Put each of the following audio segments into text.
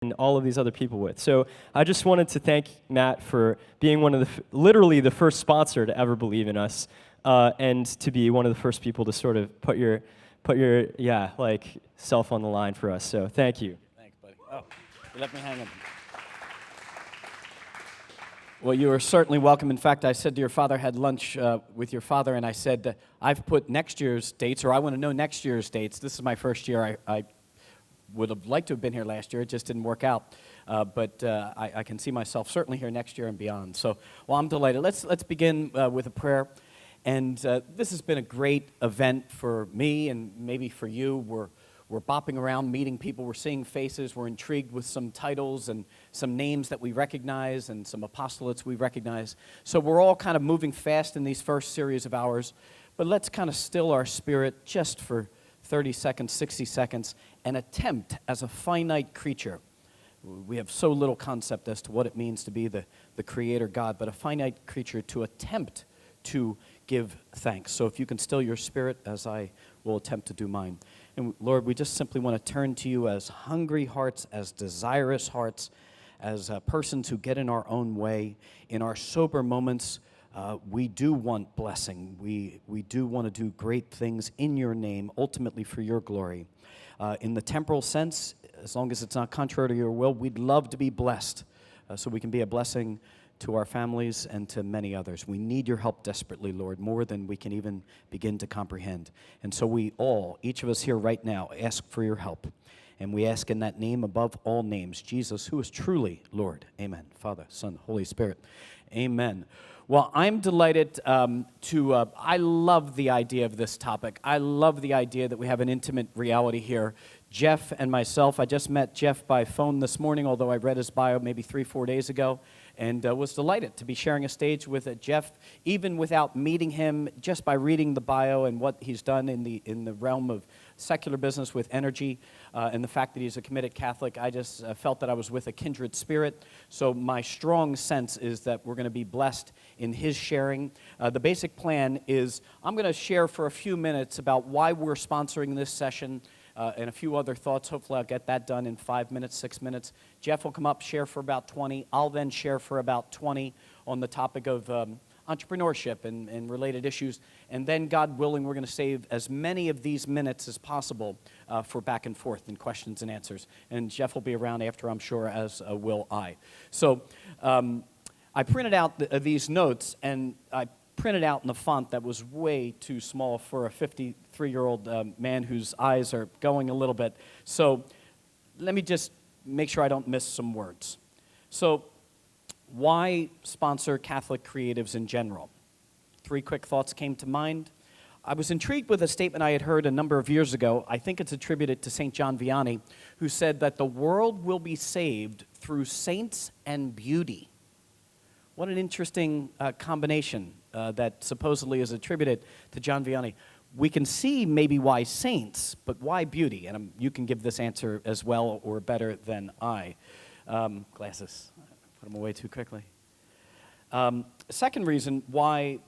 and all of these other people with. So I just wanted to thank Matt for being one of literally the first sponsor to ever believe in us, and to be one of the first people to sort of put your self on the line for us. So thank you. Thanks, buddy. Oh, you left me hanging. Well, you are certainly welcome. In fact, I said to your father, had lunch with your father, and I said, I've put next year's dates, or I want to know next year's dates. This is my first year. I would have liked to have been here last year. It just didn't work out. But I can see myself certainly here next year and beyond. So, well, I'm delighted. Let's begin with a prayer. And this has been a great event for me and maybe for you. We're bopping around, meeting people. We're seeing faces. We're intrigued with some titles and some names that we recognize and some apostolates we recognize. So we're all kind of moving fast in these first series of hours. But let's kind of still our spirit just for 30 seconds, 60 seconds, and attempt as a finite creature. We have so little concept as to what it means to be the creator God, but a finite creature to attempt to give thanks. So if you can still your spirit as I will attempt to do mine. And Lord, we just simply want to turn to you as hungry hearts, as desirous hearts, as persons who get in our own way. In our sober moments, we do want blessing. We do want to do great things in your name, ultimately for your glory. In the temporal sense, as long as it's not contrary to your will, we'd love to be blessed so we can be a blessing to our families and to many others. We need your help desperately, Lord, more than we can even begin to comprehend. And so we all, each of us here right now, ask for your help. And we ask in that name above all names, Jesus, who is truly Lord. Amen. Father, Son, Holy Spirit. Amen. Well, I'm delighted I love the idea of this topic. I love the idea that we have an intimate reality here. Jeff and myself, I just met Jeff by phone this morning, although I read his bio maybe 3-4 days ago, and was delighted to be sharing a stage with Jeff, even without meeting him, just by reading the bio and what he's done in the realm of secular business with energy, and the fact that he's a committed Catholic. I just felt that I was with a kindred spirit. So my strong sense is that we're going to be blessed in his sharing. The basic plan is I'm going to share for a few minutes about why we're sponsoring this session, and a few other thoughts. Hopefully I'll get that done in 5 minutes, 6 minutes. Jeff will come up, share for about 20. I'll then share for about 20 on the topic of entrepreneurship and related issues. And then, God willing, we're going to save as many of these minutes as possible for back and forth and questions and answers. And Jeff will be around after, I'm sure, as will I. So I printed out these notes, and I printed out in a font that was way too small for a 53-year-old man whose eyes are going a little bit. So let me just make sure I don't miss some words. So why sponsor Catholic creatives in general? 3 quick thoughts came to mind. I was intrigued with a statement I had heard a number of years ago. I think it's attributed to St. John Vianney, who said that the world will be saved through saints and beauty. What an interesting combination that supposedly is attributed to John Vianney. We can see maybe why saints, but why beauty? And you can give this answer as well or better than I. Glasses. Put them away too quickly. Second reason why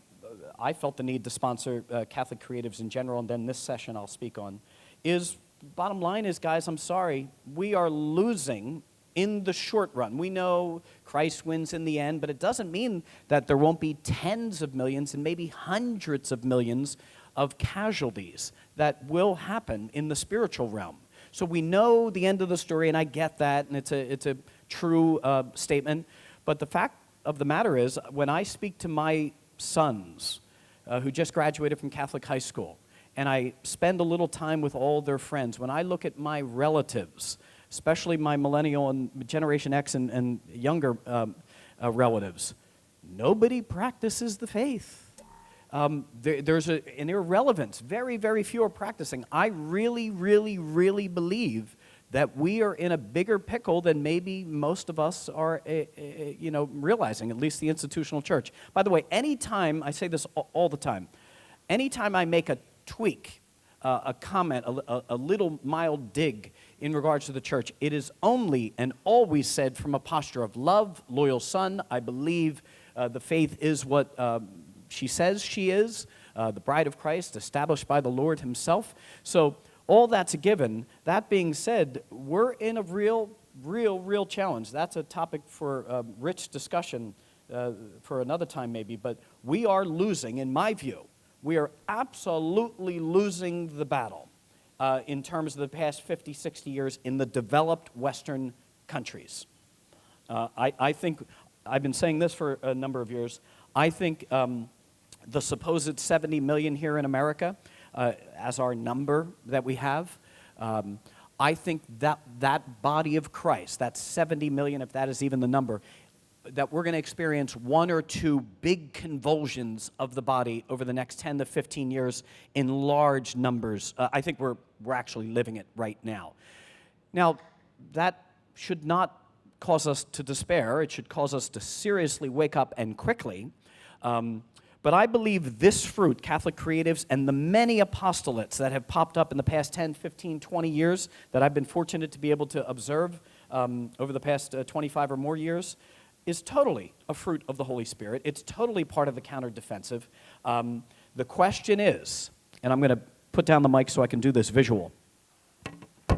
I felt the need to sponsor Catholic creatives in general, and then this session I'll speak on, is, bottom line is, guys, I'm sorry, we are losing in the short run. We know Christ wins in the end, but it doesn't mean that there won't be tens of millions and maybe hundreds of millions of casualties that will happen in the spiritual realm. So we know the end of the story, and I get that, and it's a true statement. But the fact of the matter is, when I speak to my sons who just graduated from Catholic high school, and I spend a little time with all their friends, when I look at my relatives, especially my millennial and Generation X and younger relatives, nobody practices the faith. There's an irrelevance. Very, very few are practicing. I really, really, really believe that we are in a bigger pickle than maybe most of us are, realizing, at least the institutional church. By the way, anytime, I say this all the time, anytime I make a tweak, a comment, a little mild dig in regards to the church, it is only and always said from a posture of love, loyal son. I believe the faith is what she says she is, the bride of Christ, established by the Lord himself. So all that's a given. That being said, we're in a real real challenge. That's a topic for rich discussion for another time maybe, but we are losing, in my view, we are absolutely losing the battle in terms of the past 50, 60 years in the developed Western countries. I think, I've been saying this for a number of years, I think the supposed 70 million here in America, as our number that we have, I think that body of Christ, that 70 million, if that is even the number, that we're going to experience one or two big convulsions of the body over the next 10 to 15 years in large numbers. I think we're actually living it right now. Now, that should not cause us to despair. It should cause us to seriously wake up and quickly. But I believe this fruit, Catholic creatives, and the many apostolates that have popped up in the past 10, 15, 20 years that I've been fortunate to be able to observe over the past 25 or more years, is totally a fruit of the Holy Spirit. It's totally part of the counter-defensive. The question is, and I'm going to put down the mic so I can do this visual. The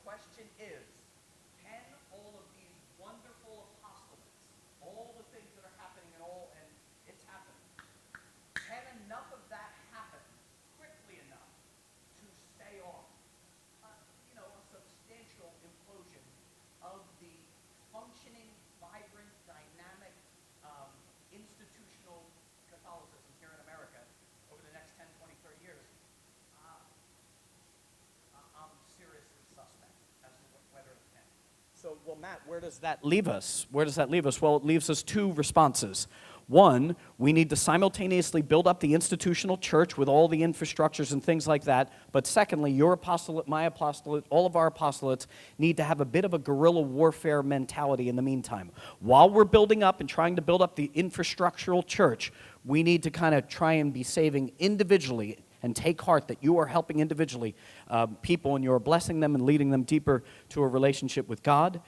question is, can all of these wonderful apostolates, all the things that are happening and it's happening, can enough of that happen quickly enough to stay off, a substantial implosion of the functioning, vibrant, dynamic, institutional Catholicism here in America over the next 10, 20, 30 years? I'm seriously suspect as to whether it can. So, well, Matt, where does that leave us? Where does that leave us? Well, it leaves us two responses. One, we need to simultaneously build up the institutional church with all the infrastructures and things like that. But secondly, your apostolate, my apostolate, all of our apostolates need to have a bit of a guerrilla warfare mentality in the meantime. While we're building up and trying to build up the infrastructural church, we need to kind of try and be saving individually and take heart that you are helping individually people and you're blessing them and leading them deeper to a relationship with God.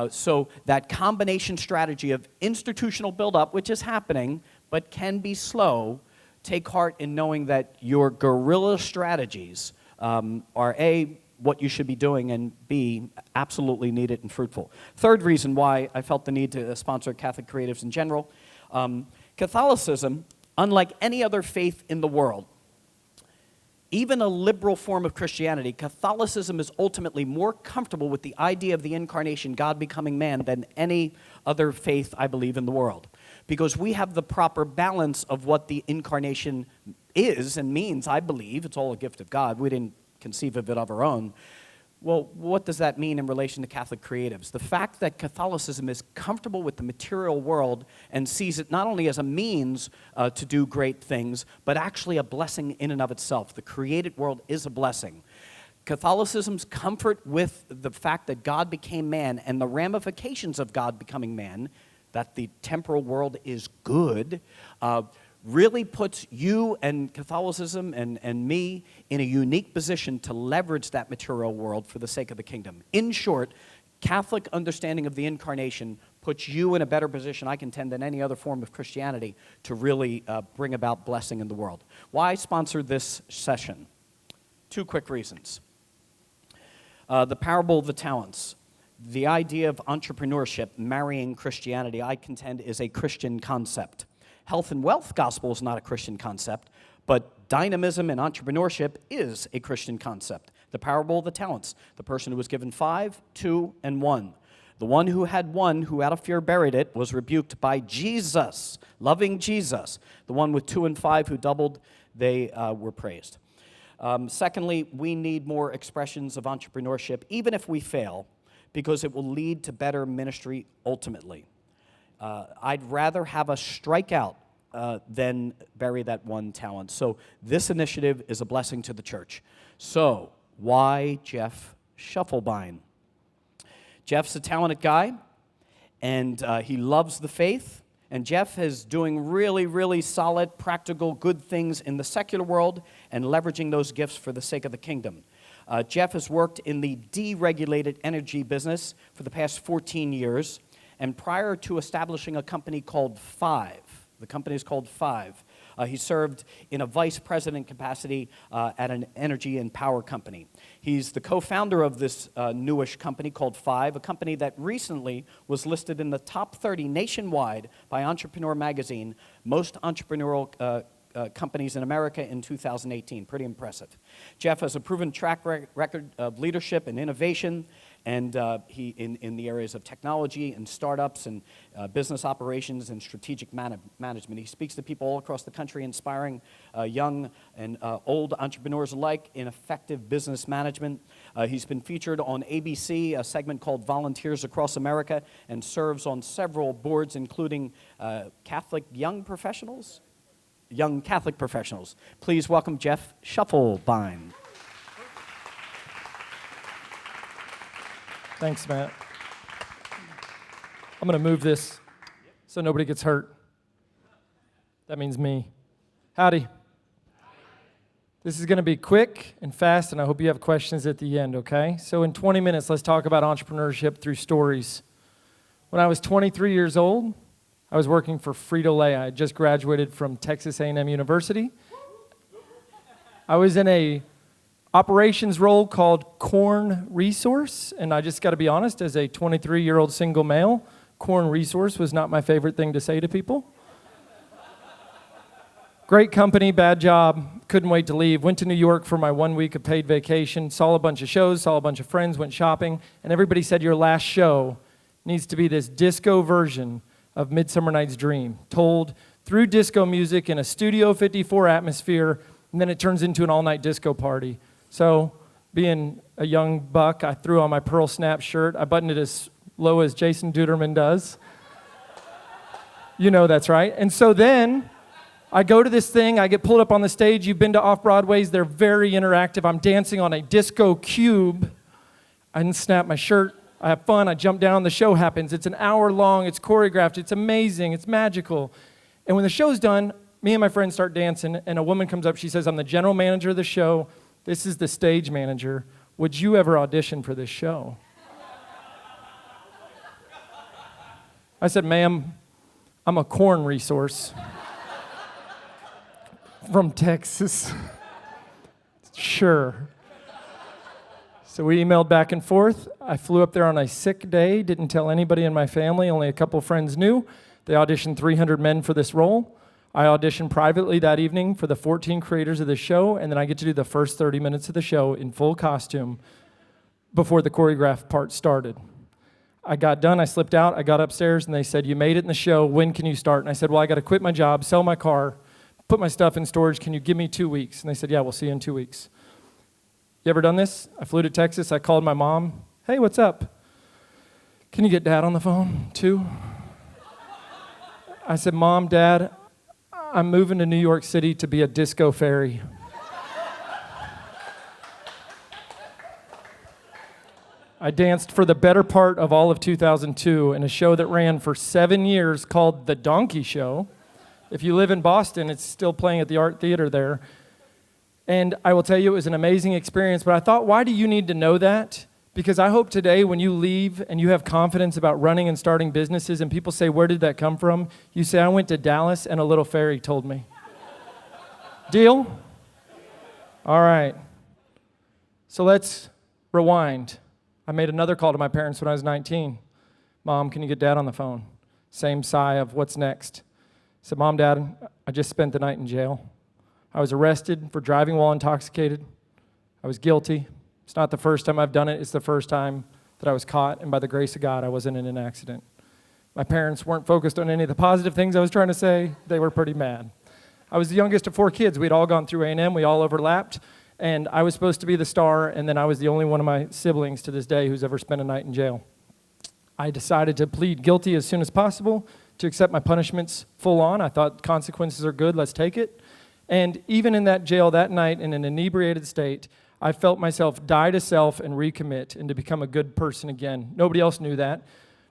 So that combination strategy of institutional buildup, which is happening but can be slow, take heart in knowing that your guerrilla strategies are A, what you should be doing, and B, absolutely needed and fruitful. Third reason why I felt the need to sponsor Catholic creatives in general, Catholicism, unlike any other faith in the world, even a liberal form of Christianity, Catholicism is ultimately more comfortable with the idea of the incarnation, God becoming man, than any other faith, I believe, in the world. Because we have the proper balance of what the incarnation is and means, I believe. It's all a gift of God. We didn't conceive of it of our own. Well, what does that mean in relation to Catholic creatives? The fact that Catholicism is comfortable with the material world and sees it not only as a means to do great things, but actually a blessing in and of itself. The created world is a blessing. Catholicism's comfort with the fact that God became man and the ramifications of God becoming man, that the temporal world is good, really puts you and Catholicism and me in a unique position to leverage that material world for the sake of the kingdom. In short, Catholic understanding of the incarnation puts you in a better position, I contend, than any other form of Christianity to really bring about blessing in the world. Why sponsor this session? Two quick reasons. The parable of the talents. The idea of entrepreneurship marrying Christianity, I contend, is a Christian concept. Health and wealth gospel is not a Christian concept, but dynamism and entrepreneurship is a Christian concept. The parable of the talents, the person who was given 5, 2, and 1. The one who had 1, who out of fear buried it, was rebuked by Jesus, loving Jesus. The one with 2 and 5 who doubled, they were praised. Secondly, we need more expressions of entrepreneurship, even if we fail, because it will lead to better ministry ultimately. I'd rather have us strike out than bury that 1 talent. So this initiative is a blessing to the church. So why Jeff Schiefelbein? Jeff's a talented guy, and he loves the faith. And Jeff is doing really, really solid, practical, good things in the secular world and leveraging those gifts for the sake of the kingdom. Jeff has worked in the deregulated energy business for the past 14 years. And prior to establishing a company called Five, the company is called Five, He served in a vice president capacity at an energy and power company. He's the co-founder of this newish company called Five, a company that recently was listed in the top 30 nationwide by Entrepreneur magazine, most entrepreneurial companies in America in 2018. Pretty impressive. Jeff has a proven track record of leadership and innovation, and he in the areas of technology and startups and business operations and strategic management. He speaks to people all across the country, inspiring young and old entrepreneurs alike in effective business management. He's been featured on ABC, a segment called Volunteers Across America, and serves on several boards, including young Catholic professionals. Please welcome Jeff Schiefelbein. Thanks, Matt. I'm going to move this so nobody gets hurt. That means me. Howdy. This is going to be quick and fast, and I hope you have questions at the end, okay? So in 20 minutes, let's talk about entrepreneurship through stories. When I was 23 years old, I was working for Frito-Lay. I had just graduated from Texas A&M University. I was in a operations role called Corn Resource, and I just got to be honest, as a 23-year-old single male, Corn Resource was not my favorite thing to say to people. Great company, bad job, couldn't wait to leave. Went to New York for my 1 week of paid vacation, saw a bunch of shows, saw a bunch of friends, went shopping, and everybody said your last show needs to be this disco version of Midsummer Night's Dream, told through disco music in a Studio 54 atmosphere, and then it turns into an all-night disco party. So, being a young buck, I threw on my pearl snap shirt. I buttoned it as low as Jason Duderman does. You know that's right. And so then, I go to this thing, I get pulled up on the stage. You've been to Off-Broadways, they're very interactive. I'm dancing on a disco cube. I didn't snap my shirt. I have fun, I jump down, the show happens. It's an hour long, it's choreographed, it's amazing, it's magical. And when the show's done, me and my friends start dancing, and a woman comes up, she says, I'm the general manager of the show. This is the stage manager. Would you ever audition for this show? I said, ma'am, I'm a corn resource from Texas. Sure. So we emailed back and forth. I flew up there on a sick day, didn't tell anybody in my family, only a couple friends knew. They auditioned 300 men for this role. I auditioned privately that evening for the 14 creators of the show, and then I get to do the first 30 minutes of the show in full costume before the choreographed part started. I got done, I slipped out, I got upstairs, and they said, you made it in the show, when can you start? And I said, well, I got to quit my job, sell my car, put my stuff in storage, can you give me 2 weeks? And they said, yeah, we'll see you in 2 weeks. You ever done this? I flew to Texas, I called my mom, hey, what's up? Can you get Dad on the phone, too? I said, Mom, Dad, I'm moving to New York City to be a disco fairy. I danced for the better part of all of 2002 in a show that ran for 7 years called The Donkey Show. If you live in Boston, it's still playing at the Art Theater there. And I will tell you, it was an amazing experience, but I thought, why do you need to know that? Because I hope today when you leave and you have confidence about running and starting businesses and people say, where did that come from? You say, I went to Dallas and a little fairy told me. Deal? All right. So let's rewind. I made another call to my parents when I was 19. Mom, can you get Dad on the phone? Same sigh of what's next. I said, Mom, Dad, I just spent the night in jail. I was arrested for driving while intoxicated. I was guilty. It's not the first time I've done it. It's the first time that I was caught, and by the grace of God, I wasn't in an accident. My parents weren't focused on any of the positive things I was trying to say. They were pretty mad. I was the youngest of 4 kids. We'd all gone through A&M. We all overlapped, and I was supposed to be the star, and then I was the only one of my siblings to this day who's ever spent a night in jail. I decided to plead guilty as soon as possible, to accept my punishments full on. I thought consequences are good, let's take it. And even in that jail that night, in an inebriated state, I felt myself die to self and recommit and to become a good person again. Nobody else knew that.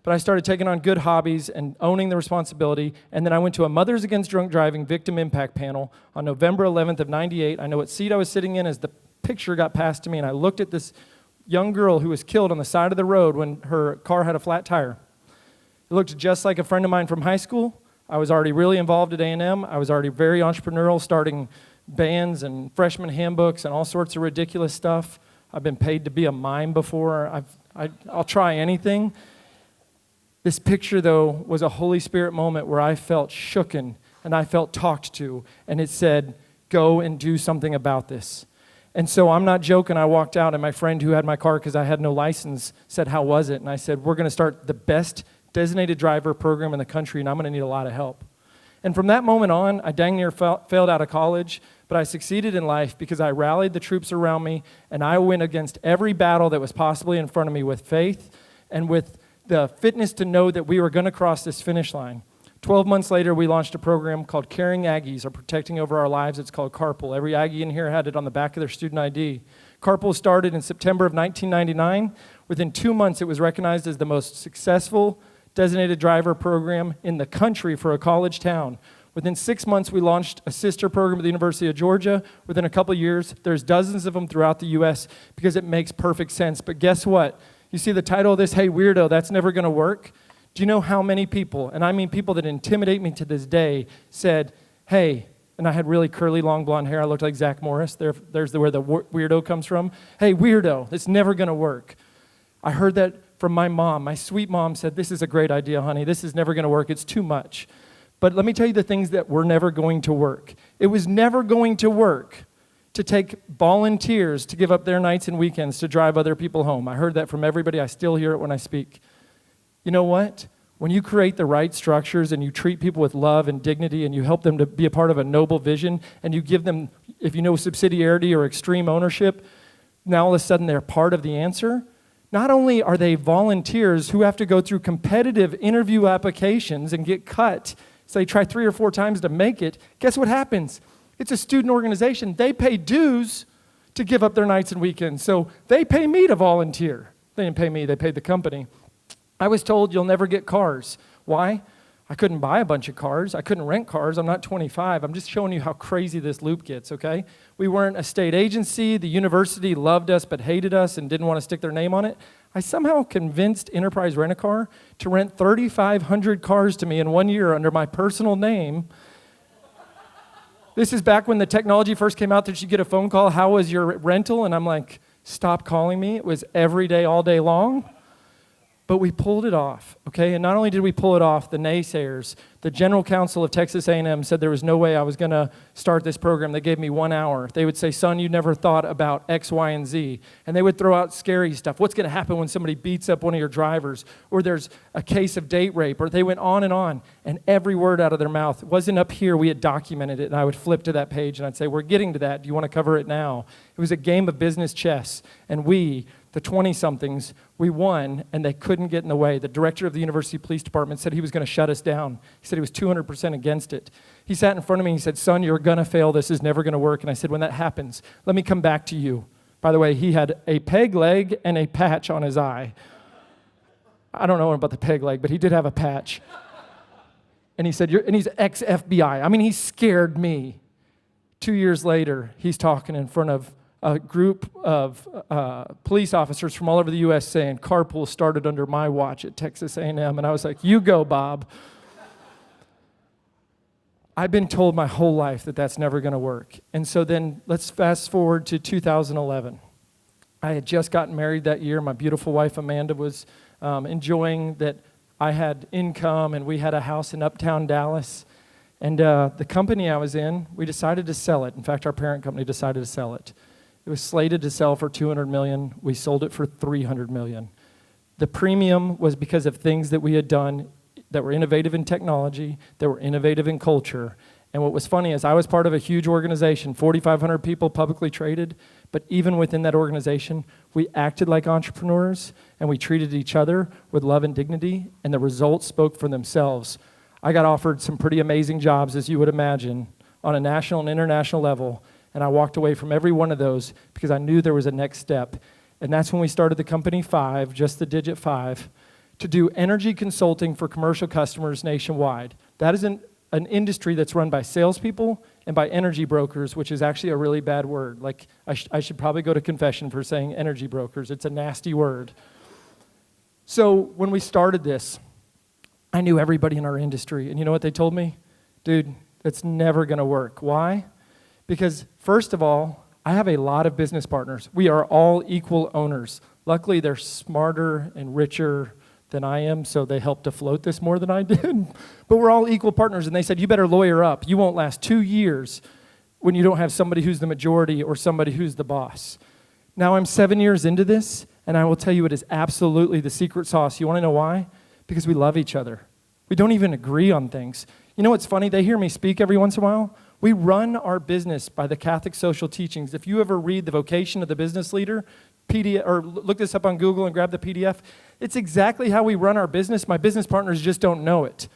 But I started taking on good hobbies and owning the responsibility. And then I went to a Mothers Against Drunk Driving Victim Impact Panel on November 11th of 98. I know what seat I was sitting in as the picture got passed to me. And I looked at this young girl who was killed on the side of the road when her car had a flat tire. It looked just like a friend of mine from high school. I was already really involved at A&M. I was already very entrepreneurial, starting bands and freshman handbooks and all sorts of ridiculous stuff. I've been paid to be a mime before. I'll try anything. This picture, though, was a Holy Spirit moment where I felt shooken and I felt talked to, and it said, go and do something about this. And so I'm not joking. I walked out, and my friend who had my car, because I had no license, said, how was it? And I said, we're going to start the best designated driver program in the country, and I'm going to need a lot of help. And from that moment on, I dang near failed out of college, but I succeeded in life because I rallied the troops around me, and I went against every battle that was possibly in front of me with faith and with the fitness to know that we were going to cross this finish line. 12 months later, we launched a program called Caring Aggies, or Protecting Over Our Lives. It's called Carpool. Every Aggie in here had it on the back of their student ID. Carpool started in September of 1999. Within 2 months, it was recognized as the most successful designated driver program in the country for a college town. Within 6 months, we launched a sister program at the University of Georgia. Within a couple of years, there's dozens of them throughout the U.S. because it makes perfect sense. But guess what? You see the title of this, Hey Weirdo, That's Never Gonna Work? Do you know how many people, and I mean people that intimidate me to this day, said, hey, and I had really curly, long blonde hair. I looked like Zach Morris. There's where the weirdo comes from. Hey, weirdo, it's never going to work. I heard that from my mom. My sweet mom said, this is a great idea, honey. This is never going to work. It's too much. But let me tell you the things that were never going to work. It was never going to work to take volunteers to give up their nights and weekends to drive other people home. I heard that from everybody. I still hear it when I speak. You know what? When you create the right structures and you treat people with love and dignity and you help them to be a part of a noble vision and you give them, if you know, subsidiarity or extreme ownership, now all of a sudden they're part of the answer. Not only are they volunteers who have to go through competitive interview applications and get cut, so they try 3 or 4 times to make it, guess what happens? It's a student organization. They pay dues to give up their nights and weekends. So they pay me to volunteer. They didn't pay me, they paid the company. I was told you'll never get cars. Why? I couldn't buy a bunch of cars. I couldn't rent cars. I'm not 25. I'm just showing you how crazy this loop gets, okay? We weren't a state agency. The university loved us but hated us and didn't want to stick their name on it. I somehow convinced Enterprise Rent-A-Car to rent 3,500 cars to me in 1 year under my personal name. This is back when the technology first came out that you get a phone call, how was your rental? And I'm like, stop calling me. It was every day, all day long. But we pulled it off, okay? And not only did we pull it off, the naysayers, the general counsel of Texas A&M said there was no way I was going to start this program. They gave me 1 hour. They would say, son, you never thought about X, Y, and Z. And they would throw out scary stuff. What's going to happen when somebody beats up one of your drivers? Or there's a case of date rape. Or they went on. And every word out of their mouth wasn't up here. We had documented it. And I would flip to that page and I'd say, we're getting to that. Do you want to cover it now? It was a game of business chess. And we, the 20-somethings, we won, and they couldn't get in the way. The director of the university police department said he was going to shut us down. He said he was 200% against it. He sat in front of me and he said, son, you're going to fail. This is never going to work. And I said, when that happens, let me come back to you. By the way, he had a peg leg and a patch on his eye. I don't know about the peg leg, but he did have a patch. And he said, and he's ex-FBI. I mean, he scared me. 2 years later, he's talking in front of a group of police officers from all over the U.S. saying, carpool started under my watch at Texas A&M. And I was like, you go, Bob. I've been told my whole life that that's never going to work. And so then let's fast forward to 2011. I had just gotten married that year. My beautiful wife, Amanda, was enjoying that I had income, and we had a house in uptown Dallas. And the company I was in, we decided to sell it. In fact, our parent company decided to sell it. It was slated to sell for $200 million. We sold it for $300 million. The premium was because of things that we had done that were innovative in technology, that were innovative in culture. And what was funny is I was part of a huge organization, 4,500 people publicly traded, but even within that organization, we acted like entrepreneurs and we treated each other with love and dignity, and the results spoke for themselves. I got offered some pretty amazing jobs, as you would imagine, on a national and international level. And I walked away from every one of those because I knew there was a next step. And that's when we started the company 5, just the digit 5, to do energy consulting for commercial customers nationwide. That is an industry that's run by salespeople and by energy brokers, which is actually a really bad word. Like, I should probably go to confession for saying energy brokers. It's a nasty word. So when we started this, I knew everybody in our industry. And you know what they told me? Dude, it's never going to work. Why? Because first of all, I have a lot of business partners. We are all equal owners. Luckily, they're smarter and richer than I am, so they helped to float this more than I did. But we're all equal partners, and they said, you better lawyer up. You won't last 2 years when you don't have somebody who's the majority or somebody who's the boss. Now I'm 7 years into this, and I will tell you it is absolutely the secret sauce. You want to know why? Because we love each other. We don't even agree on things. You know what's funny? They hear me speak every once in a while. We run our business by the Catholic social teachings. If you ever read The Vocation of the Business Leader, PDF, or look this up on Google and grab the PDF, it's exactly how we run our business. My business partners just don't know it.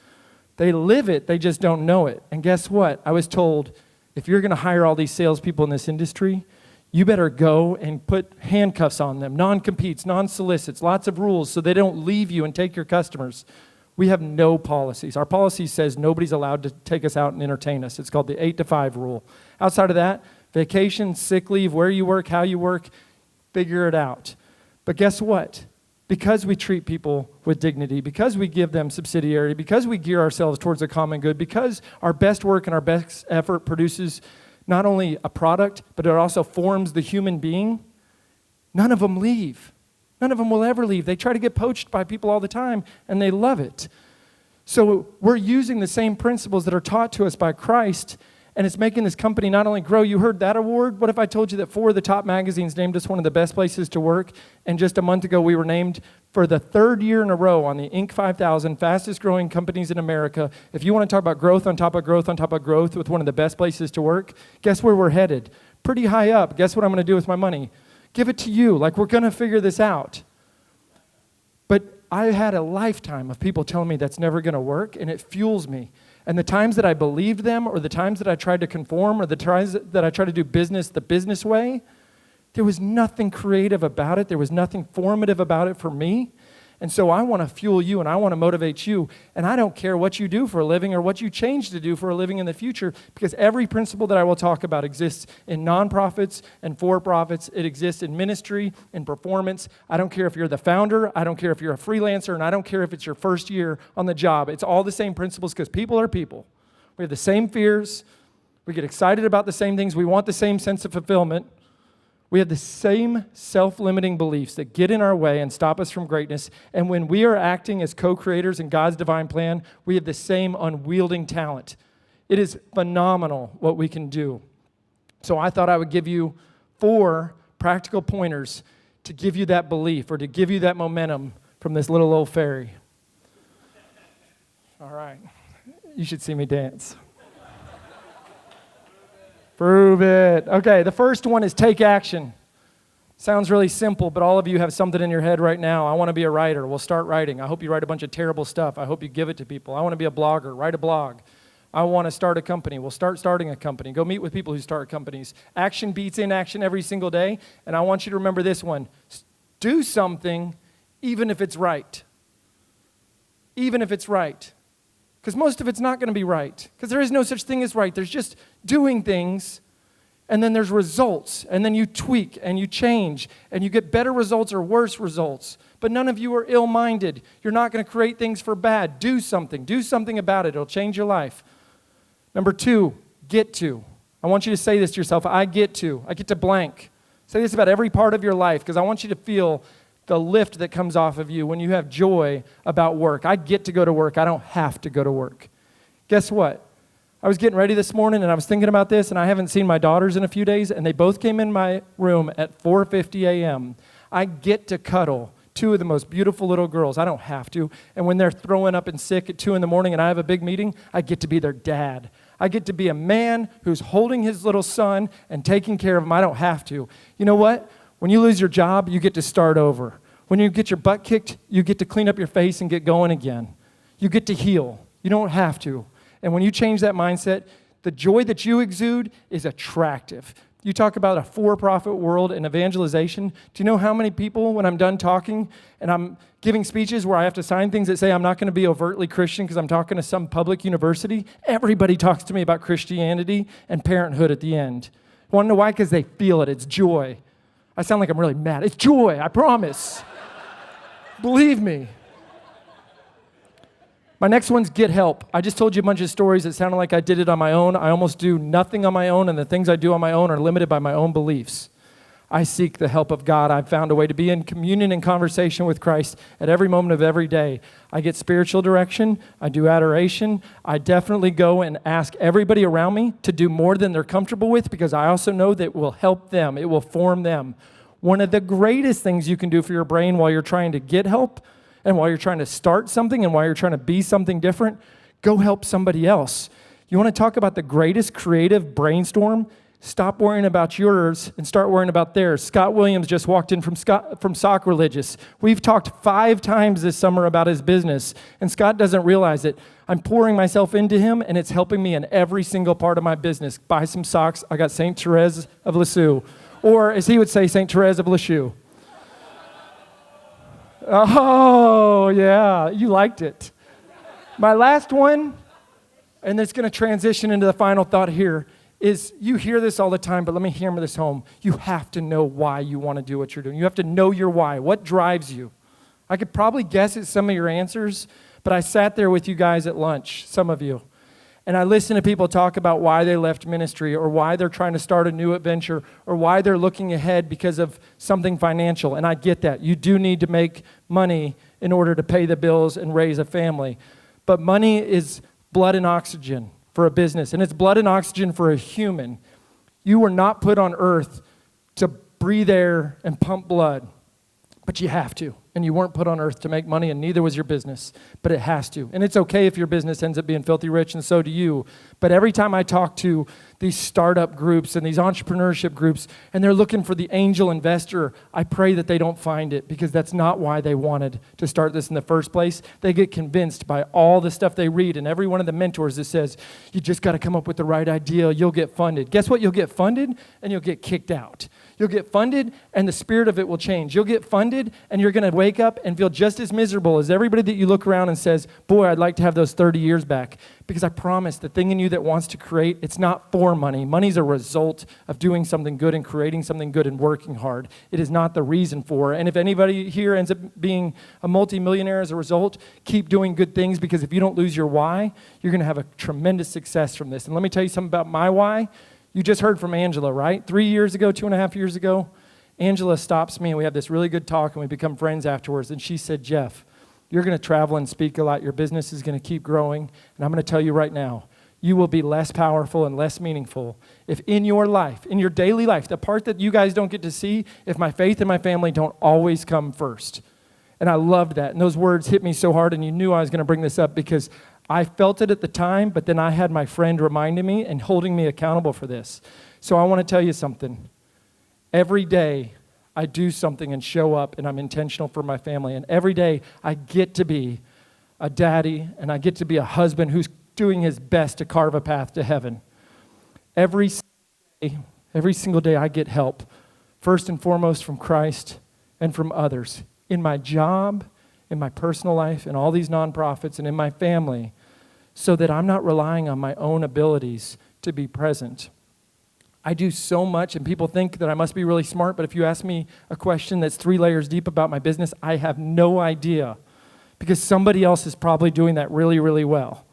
They live it, they just don't know it. And guess what? I was told, if you're going to hire all these salespeople in this industry, you better go and put handcuffs on them, non-competes, non-solicits, lots of rules so they don't leave you and take your customers. We have no policies. Our policy says nobody's allowed to take us out and entertain us. It's called the 8 to 5 rule. Outside of that, vacation, sick leave, where you work, how you work, figure it out. But guess what? Because we treat people with dignity, because we give them subsidiarity, because we gear ourselves towards a common good, because our best work and our best effort produces not only a product, but it also forms the human being, none of them leave. None of them will ever leave. They try to get poached by people all the time, and they love it. So we're using the same principles that are taught to us by Christ, and it's making this company not only grow. You heard that award? What if I told you that 4 of the top magazines named us one of the best places to work, and just a month ago we were named for the 3rd year in a row on the Inc. 5000 fastest growing companies in America. If you want to talk about growth on top of growth on top of growth with one of the best places to work, guess where we're headed? Pretty high up. Guess what I'm going to do with my money? Give it to you. Like, we're going to figure this out. But I had a lifetime of people telling me that's never going to work, and it fuels me. And the times that I believed them, or the times that I tried to conform, or the times that I tried to do business the business way, there was nothing creative about it. There was nothing formative about it for me. And so I want to fuel you, and I want to motivate you. And I don't care what you do for a living or what you change to do for a living in the future, because every principle that I will talk about exists in nonprofits and for-profits. It exists in ministry and performance. I don't care if you're the founder. I don't care if you're a freelancer, and I don't care if it's your first year on the job. It's all the same principles, because people are people. We have the same fears. We get excited about the same things. We want the same sense of fulfillment. We have the same self-limiting beliefs that get in our way and stop us from greatness. And when we are acting as co-creators in God's divine plan, we have the same unwielding talent. It is phenomenal what we can do. So I thought I would give you 4 practical pointers to give you that belief, or to give you that momentum from this little old fairy. All right. You should see me dance. Prove it. Okay, the first one is take action. Sounds really simple, but all of you have something in your head right now. I want to be a writer. Well, start writing. I hope you write a bunch of terrible stuff. I hope you give it to people. I want to be a blogger. Write a blog. I want to start a company. Well, start starting a company. Go meet with people who start companies. Action beats inaction every single day, and I want you to remember this one. Do something even if it's right. Even if it's right. Because most of it's not going to be right. Because there is no such thing as right. There's just doing things, and then there's results, and then you tweak, and you change, and you get better results or worse results. But none of you are ill-minded. You're not going to create things for bad. Do something. Do something about it. It'll change your life. Number 2, get to. I want you to say this to yourself. I get to blank. Say this about every part of your life, because I want you to feel the lift that comes off of you when you have joy about work. I get to go to work. I don't have to go to work. Guess what? I was getting ready this morning, and I was thinking about this, and I haven't seen my daughters in a few days, and they both came in my room at 4:50 a.m. I get to cuddle 2 of the most beautiful little girls. I don't have to. And when they're throwing up and sick at 2 in the morning and I have a big meeting, I get to be their dad. I get to be a man who's holding his little son and taking care of him. I don't have to. You know what? When you lose your job, you get to start over. When you get your butt kicked, you get to clean up your face and get going again. You get to heal. You don't have to. And when you change that mindset, the joy that you exude is attractive. You talk about a for-profit world and evangelization. Do you know how many people, when I'm done talking and I'm giving speeches where I have to sign things that say I'm not going to be overtly Christian because I'm talking to some public university, everybody talks to me about Christianity and parenthood at the end. Want to know why? Because they feel it. It's joy. I sound like I'm really mad. It's joy, I promise. Believe me. My next one's get help. I just told you a bunch of stories that sounded like I did it on my own. I almost do nothing on my own, and the things I do on my own are limited by my own beliefs. I seek the help of God. I've found a way to be in communion and conversation with Christ at every moment of every day. I get spiritual direction. I do adoration. I definitely go and ask everybody around me to do more than they're comfortable with because I also know that it will help them. It will form them. One of the greatest things you can do for your brain while you're trying to get help and while you're trying to start something and while you're trying to be something different, go help somebody else. You want to talk about the greatest creative brainstorm? Stop worrying about yours and start worrying about theirs. Scott Williams just walked in from Soccereligious. We've talked 5 times this summer about his business, and Scott doesn't realize it. I'm pouring myself into him, and it's helping me in every single part of my business. Buy some socks. I got St. Therese of Lisieux, or as he would say, St. Therese of Lisieux. Oh, yeah, you liked it. My last one, and it's going to transition into the final thought here, is you hear this all the time, but let me hammer this home. You have to know why you want to do what you're doing. You have to know your why. What drives you? I could probably guess at some of your answers, but I sat there with you guys at lunch, some of you, and I listened to people talk about why they left ministry or why they're trying to start a new adventure or why they're looking ahead because of something financial, and I get that. You do need to make money in order to pay the bills and raise a family, but money is blood and oxygen for a business, and it's blood and oxygen for a human. You were not put on earth to breathe air and pump blood, but you have to. And you weren't put on earth to make money, and neither was your business, but it has to. And it's okay if your business ends up being filthy rich, and so do you. But every time I talk to these startup groups and these entrepreneurship groups, and they're looking for the angel investor, I pray that they don't find it, because that's not why they wanted to start this in the first place. They get convinced by all the stuff they read, and every one of the mentors that says, you just got to come up with the right idea, you'll get funded. Guess what? You'll get funded, and you'll get kicked out. You'll get funded, and the spirit of it will change. You'll get funded, and you're going to wake up and feel just as miserable as everybody that you look around and says, boy, I'd like to have those 30 years back. Because I promise, the thing in you that wants to create, it's not for money. Money's a result of doing something good and creating something good and working hard. It is not the reason for it. And if anybody here ends up being a multimillionaire as a result, keep doing good things, because if you don't lose your why, you're going to have a tremendous success from this. And let me tell you something about my why. You just heard from Angela, right? 3 years ago, 2.5 years ago, Angela stops me and we have this really good talk and we become friends afterwards. And she said, Jeff, you're going to travel and speak a lot. Your business is going to keep growing. And I'm going to tell you right now, you will be less powerful and less meaningful if in your life, in your daily life, the part that you guys don't get to see, if my faith and my family don't always come first. And I loved that. And those words hit me so hard, and you knew I was going to bring this up because I felt it at the time, but then I had my friend reminding me and holding me accountable for this. So I want to tell you something. Every day I do something and show up, and I'm intentional for my family. And every day I get to be a daddy, and I get to be a husband who's doing his best to carve a path to heaven. Every single day I get help, first and foremost from Christ and from others. In my job, in my personal life, in all these nonprofits, and in my family, so that I'm not relying on my own abilities to be present. I do so much, and people think that I must be really smart, but if you ask me a question that's 3 layers deep about my business, I have no idea, because somebody else is probably doing that really, really well.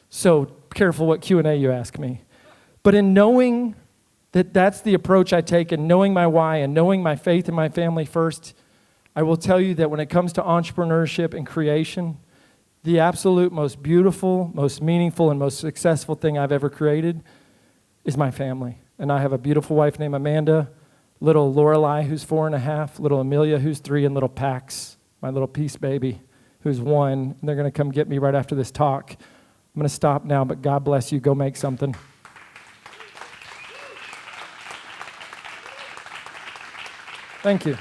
So careful what Q&A you ask me. But in knowing that that's the approach I take, and knowing my why, and knowing my faith and my family first, I will tell you that when it comes to entrepreneurship and creation, the absolute most beautiful, most meaningful, and most successful thing I've ever created is my family. And I have a beautiful wife named Amanda, little Lorelei, who's 4.5, little Amelia, who's 3, and little Pax, my little peace baby, who's 1. And they're going to come get me right after this talk. I'm going to stop now, but God bless you. Go make something. Thank you.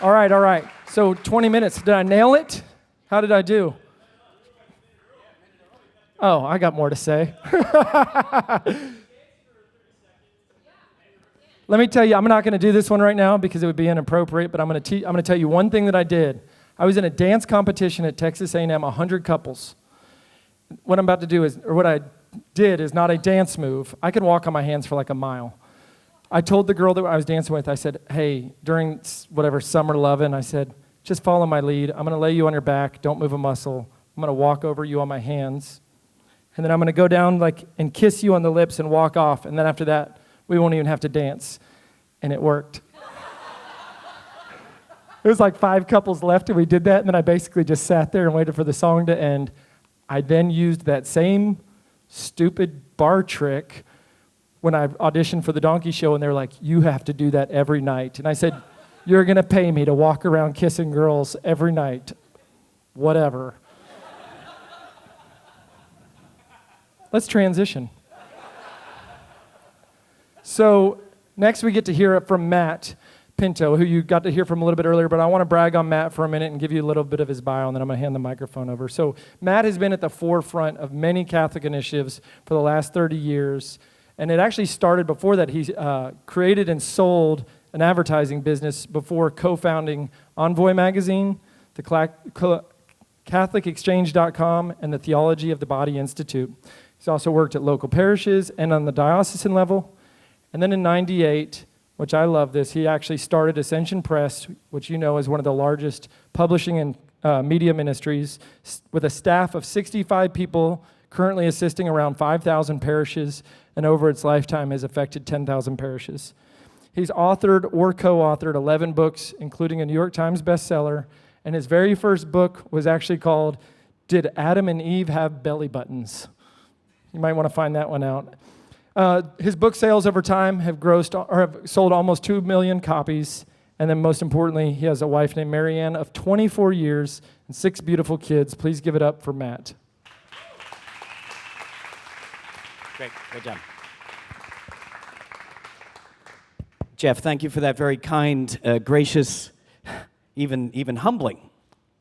All right. So 20 minutes. Did I nail it? How did I do? Oh, I got more to say. Let me tell you, I'm not going to do this one right now because it would be inappropriate, but I'm going to tell you one thing that I did. I was in a dance competition at Texas A&M, 100 couples. What I'm about to do is, or what I did is not a dance move. I could walk on my hands for like a mile. I told the girl that I was dancing with, I said, hey, during whatever summer lovin', I said, just follow my lead. I'm going to lay you on your back. Don't move a muscle. I'm going to walk over you on my hands. And then I'm going to go down and kiss you on the lips and walk off. And then after that, we won't even have to dance. And it worked. There was like 5 couples left, and we did that. And then I basically just sat there and waited for the song to end. I then used that same stupid bar trick when I auditioned for the Donkey Show, and they're like, you have to do that every night. And I said, you're going to pay me to walk around kissing girls every night. Whatever. Let's transition. So next we get to hear it from Matt Pinto, who you got to hear from a little bit earlier, but I want to brag on Matt for a minute and give you a little bit of his bio, and then I'm going to hand the microphone over. So Matt has been at the forefront of many Catholic initiatives for the last 30 years, and it actually started before that. He created and sold an advertising business before co-founding Envoy Magazine, the CatholicExchange.com, and the Theology of the Body Institute. He's also worked at local parishes and on the diocesan level. And then in '98, which I love this, he actually started Ascension Press, which you know is one of the largest publishing and media ministries, with a staff of 65 people, currently assisting around 5,000 parishes, and over its lifetime has affected 10,000 parishes. He's authored or co-authored 11 books, including a New York Times bestseller, and his very first book was actually called Did Adam and Eve Have Belly Buttons? You might want to find that one out. His book sales over time have sold almost 2 million copies. And then most importantly, he has a wife named Marianne of 24 years and 6 beautiful kids. Please give it up for Matt. Great job. Jeff, thank you for that very kind, gracious, even humbling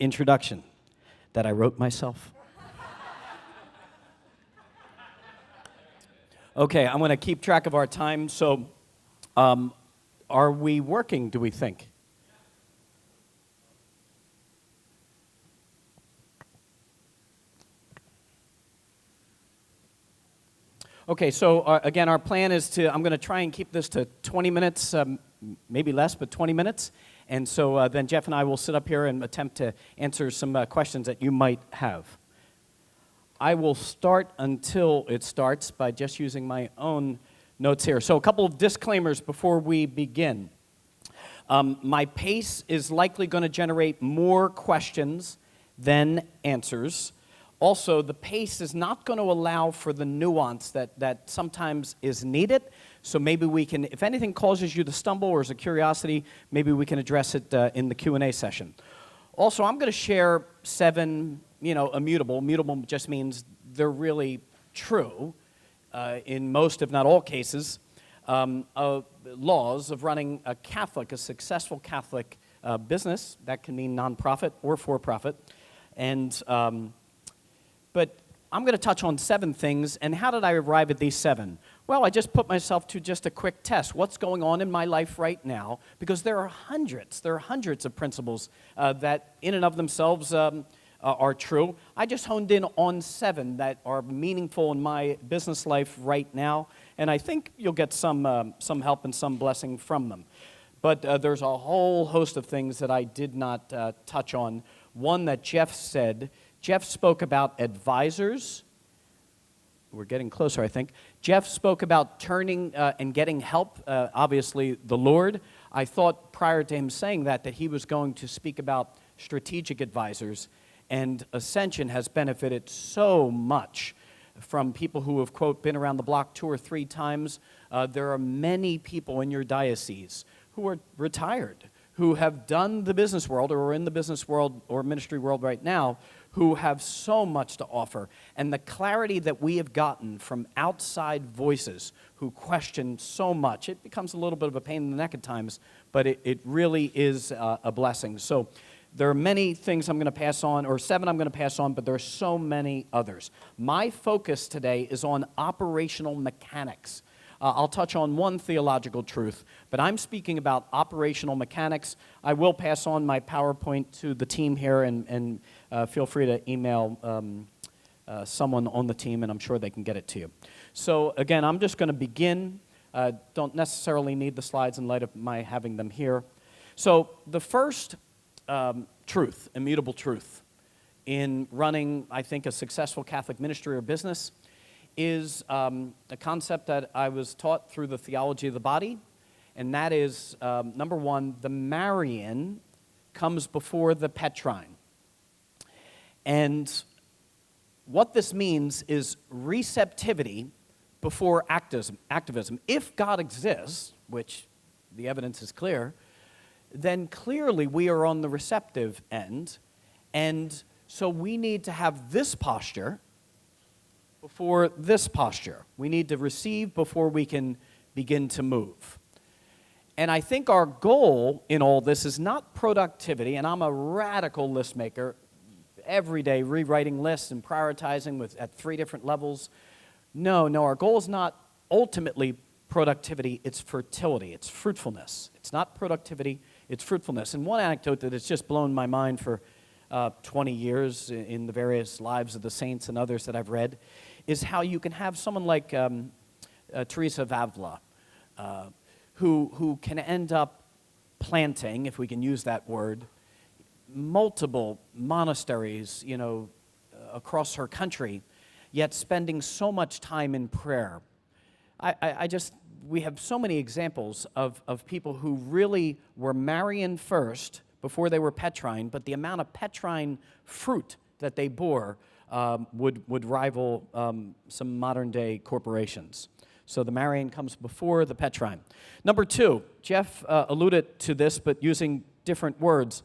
introduction that I wrote myself. Okay, I'm going to keep track of our time. So, are we working, do we think? Okay, so again, our plan is I'm going to try and keep this to 20 minutes, maybe less, but 20 minutes. And so then Jeff and I will sit up here and attempt to answer some questions that you might have. I will start until it starts by just using my own notes here. So a couple of disclaimers before we begin. My pace is likely going to generate more questions than answers. Also, the pace is not going to allow for the nuance that sometimes is needed. So maybe we can, if anything causes you to stumble or is a curiosity, maybe we can address it in the Q&A session. Also, I'm going to share 7 immutable. Immutable just means they're really true in most, if not all cases, laws of running a successful Catholic business. That can mean nonprofit or for-profit. But I'm going to touch on 7 things. And how did I arrive at these 7? Well, I just put myself to just a quick test. What's going on in my life right now? Because there are hundreds of principles that in and of themselves are true. I just honed in on 7 that are meaningful in my business life right now, and I think you'll get some help and some blessing from them. But there's a whole host of things that I did not touch on. One that Jeff said. Jeff spoke about advisors. We're getting closer, I think. Jeff spoke about turning and getting help, obviously the Lord. I thought prior to him saying that he was going to speak about strategic advisors. And Ascension has benefited so much from people who have, quote, been around the block 2 or 3 times. There are many people in your diocese who are retired, who have done the business world or are in the business world or ministry world right now, who have so much to offer. And the clarity that we have gotten from outside voices who question so much, it becomes a little bit of a pain in the neck at times, but it really is a blessing. So there are many things I'm going to pass on, or 7 I'm going to pass on, but there are so many others. My focus today is on operational mechanics. I'll touch on one theological truth, but I'm speaking about operational mechanics. I will pass on my PowerPoint to the team here, and feel free to email someone on the team, and I'm sure they can get it to you. So again, I'm just going to begin. Don't necessarily need the slides in light of my having them here. So the first truth, immutable truth, in running, I think, a successful Catholic ministry or business is a concept that I was taught through the theology of the body, and that is, number one, the Marian comes before the Petrine. And what this means is receptivity before activism. If God exists, which the evidence is clear, then clearly we are on the receptive end, and so we need to have this posture before this posture. We need to receive before we can begin to move. And I think our goal in all this is not productivity, and I'm a radical list maker, every day rewriting lists and prioritizing at 3 different levels. No, our goal is not ultimately productivity, it's fertility, it's fruitfulness. It's not productivity, it's fruitfulness. And one anecdote that has just blown my mind for 20 years in the various lives of the saints and others that I've read is how you can have someone like Teresa of Avila, who can end up planting, if we can use that word, multiple monasteries, across her country, yet spending so much time in prayer. We have so many examples of people who really were Marian first before they were Petrine, but the amount of Petrine fruit that they bore would rival some modern-day corporations. So the Marian comes before the Petrine. Number 2, Jeff alluded to this, but using different words.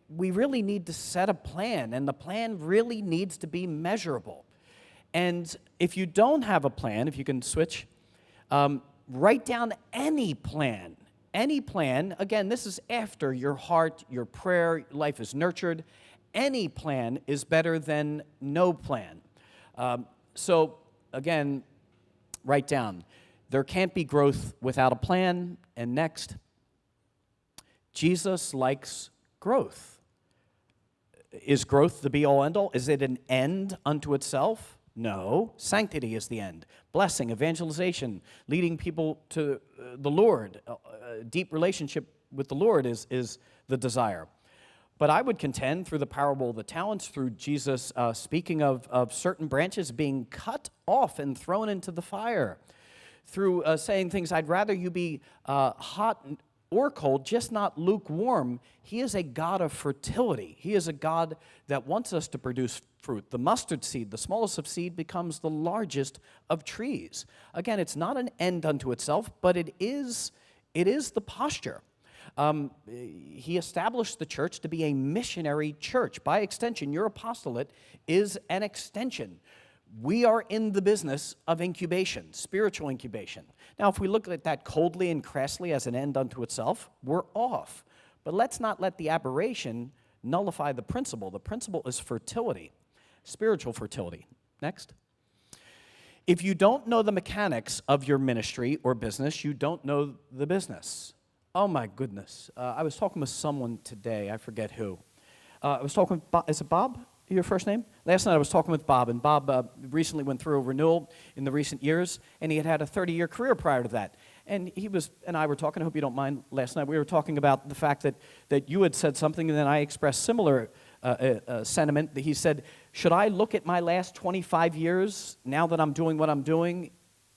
We really need to set a plan, and the plan really needs to be measurable. And if you don't have a plan, if you can switch, write down any plan. Any plan, again, this is after your heart, your prayer, life is nurtured. Any plan is better than no plan. So, again, write down. There can't be growth without a plan. And next, Jesus likes growth. Is growth the be-all, end-all? Is it an end unto itself? No. Sanctity is the end. Blessing, evangelization, leading people to the Lord. A deep relationship with the Lord is the desire. But I would contend through the parable of the talents, through Jesus speaking of certain branches being cut off and thrown into the fire, through saying things, I'd rather you be hot or cold, just not lukewarm. He is a God of fertility. He is a God that wants us to produce fruit. The mustard seed, the smallest of seed, becomes the largest of trees. Again, it's not an end unto itself, but it is the posture. He established the church to be a missionary church. By extension, your apostolate is an extension. We are in the business of incubation, spiritual incubation. Now, if we look at that coldly and crassly as an end unto itself, we're off. But let's not let the aberration nullify the principle. The principle is fertility, spiritual fertility. Next. If you don't know the mechanics of your ministry or business, you don't know the business. Oh, my goodness. I was talking with someone today. I forget who. I was talking with Bob. Is it Bob? Your first name? Last night I was talking with Bob, and Bob recently went through a renewal in the recent years, and he had a 30-year career prior to that. And he and I were talking, I hope you don't mind, last night we were talking about the fact that you had said something, and then I expressed similar sentiment. He said, should I look at my last 25 years, now that I'm doing what I'm doing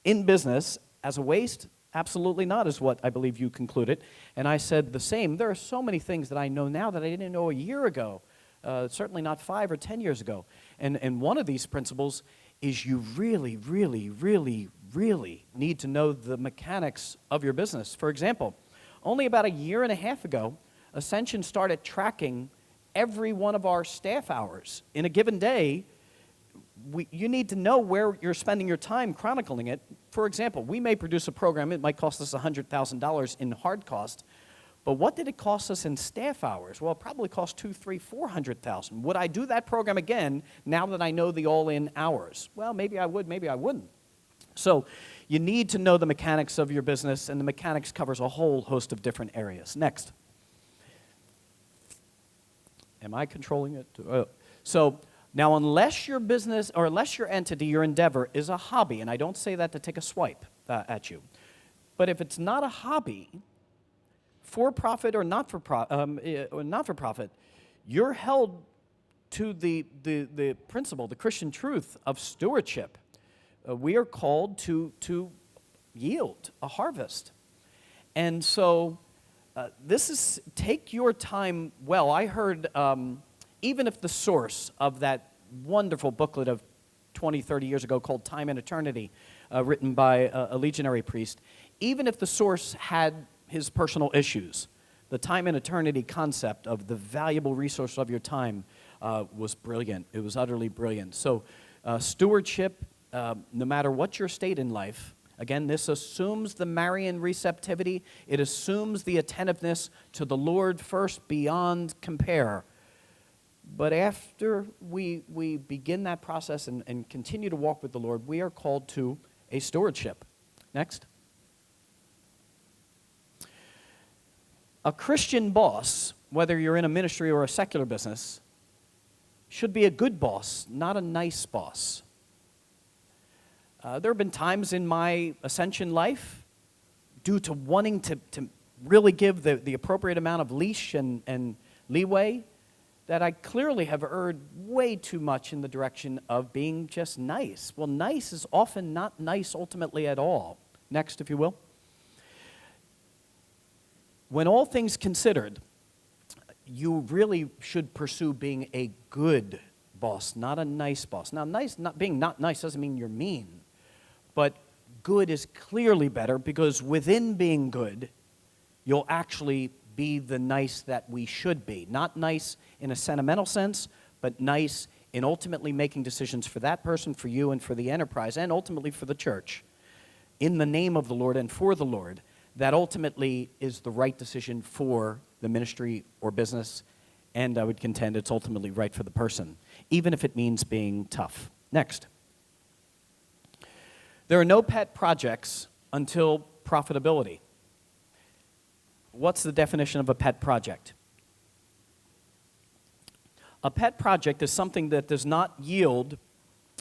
in business, as a waste? Absolutely not, is what I believe you concluded. And I said the same. There are so many things that I know now that I didn't know a year ago. Certainly not 5 or 10 years ago. And one of these principles is you really, really, really, really need to know the mechanics of your business. For example, only about a year and a half ago, Ascension started tracking every one of our staff hours. In a given day, you need to know where you're spending your time chronicling it. For example, we may produce a program, it might cost us $100,000 in hard cost, but what did it cost us in staff hours? Well, it probably cost $200,000, $300,000, $400,000. Would I do that program again now that I know the all-in hours? Well, maybe I would, maybe I wouldn't. So you need to know the mechanics of your business, and the mechanics covers a whole host of different areas. Next. Am I controlling it? So now, unless your business or unless your entity, your endeavor is a hobby, and I don't say that to take a swipe at you, but if it's not a hobby, for-profit or not-for-profit, you're held to the principle, the Christian truth of stewardship. We are called to yield a harvest. And so this is, take your time well. I heard, even if the source of that wonderful booklet of 20, 30 years ago called Time and Eternity, written by a legionary priest, even if the source had his personal issues, the time and eternity concept of the valuable resource of your time was brilliant. It was utterly brilliant. So stewardship, no matter what your state in life, again, this assumes the Marian receptivity. It assumes the attentiveness to the Lord first beyond compare. But after we begin that process and continue to walk with the Lord, we are called to a stewardship. Next. A Christian boss, whether you're in a ministry or a secular business, should be a good boss, not a nice boss. There have been times in my ascension life, due to wanting to really give the appropriate amount of leash and leeway, that I clearly have erred way too much in the direction of being just nice. Well, nice is often not nice ultimately at all. Next, if you will. When all things considered, you really should pursue being a good boss, not a nice boss. Now, being not nice doesn't mean you're mean, but good is clearly better, because within being good, you'll actually be the nice that we should be. Not nice in a sentimental sense, but nice in ultimately making decisions for that person, for you, and for the enterprise, and ultimately for the church, in the name of the Lord and for the Lord. That ultimately is the right decision for the ministry or business, and I would contend it's ultimately right for the person, even if it means being tough. Next. There are no pet projects until profitability. What's the definition of a pet project? A pet project is something that does not yield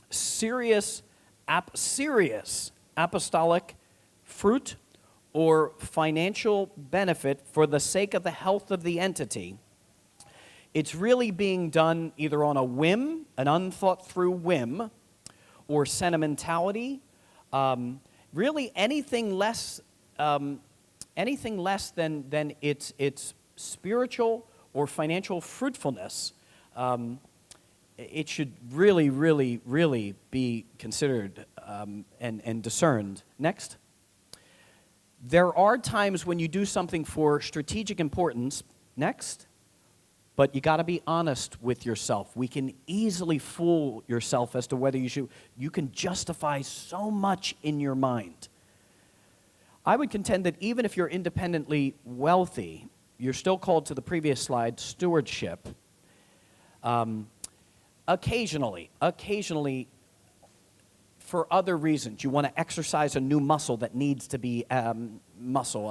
serious apostolic fruit or financial benefit for the sake of the health of the entity. It's really being done either on a whim, an unthought through whim, or sentimentality. Really anything less than its spiritual or financial fruitfulness. It should really be considered and discerned. Next. There are times when you do something for strategic importance, next, but you got to be honest with yourself. We can easily fool yourself as to whether you should. You can justify so much in your mind. I would contend that even if you're independently wealthy, you're still called to the previous slide, stewardship. Occasionally, for other reasons. You want to exercise a new muscle that needs to be a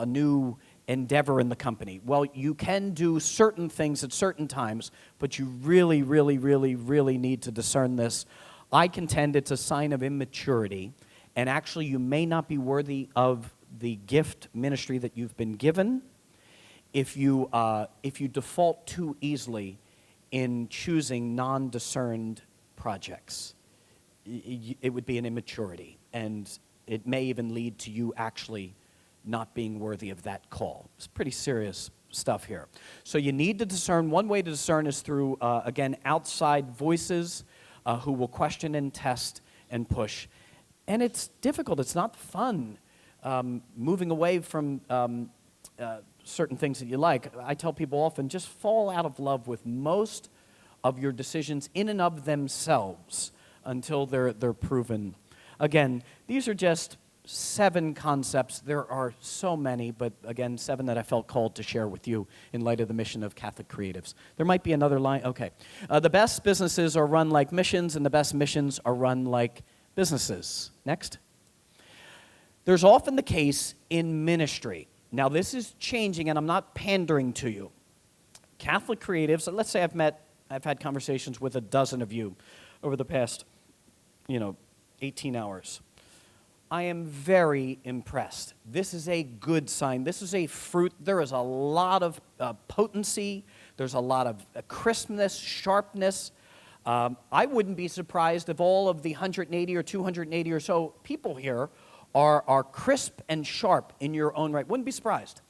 new endeavor in the company. Well, you can do certain things at certain times, but you really need to discern this. I contend it's a sign of immaturity, and actually you may not be worthy of the gift ministry that you've been given if you default too easily in choosing non-discerned projects. It would be an immaturity, and it may even lead to you actually not being worthy of that call. It's pretty serious stuff here. So you need to discern. One way to discern is through, again, outside voices who will question and test and push. And it's difficult. It's not fun moving away from certain things that you like. I tell people often, just fall out of love with most of your decisions in and of themselves until they're proven. Again, these are just 7 concepts. There are so many, but again, 7 that I felt called to share with you in light of the mission of Catholic Creatives. There might be another line. Okay. The best businesses are run like missions, and the best missions are run like businesses. Next. There's often the case in ministry. Now, this is changing, and I'm not pandering to you. Catholic Creatives, let's say I've had conversations with a dozen of you over the past, 18 hours. I am very impressed. This is a good sign. This is a fruit. There is a lot of potency. There's a lot of crispness, sharpness. I wouldn't be surprised if all of the 180 or 280 or so people here are crisp and sharp in your own right. Wouldn't be surprised.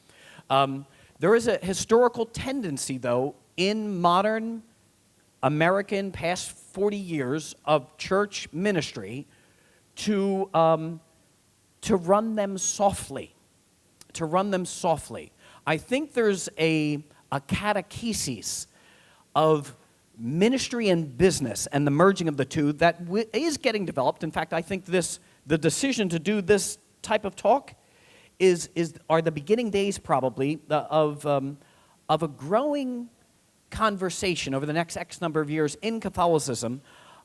There is a historical tendency, though, in modern American past 40 years of church ministry to run them softly. To run them softly. I think there's a catechesis of ministry and business and the merging of the two that is getting developed. In fact, I think the decision to do this type of talk are the beginning days probably of a growing conversation over the next X number of years in Catholicism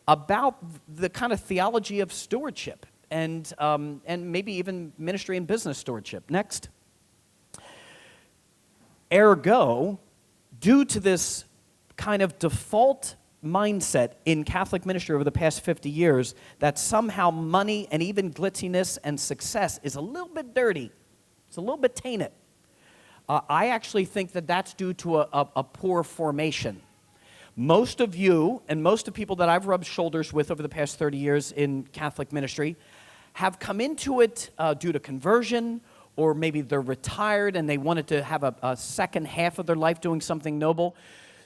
about the kind of theology of stewardship and maybe even ministry and business stewardship. Next. Ergo, due to this kind of default mindset in Catholic ministry over the past 50 years that somehow money and even glitziness and success is a little bit dirty, it's a little bit tainted. I actually think that that's due to a poor formation. Most of you and most of people that I've rubbed shoulders with over the past 30 years in Catholic ministry have come into it due to conversion, or maybe they're retired and they wanted to have a second half of their life doing something noble.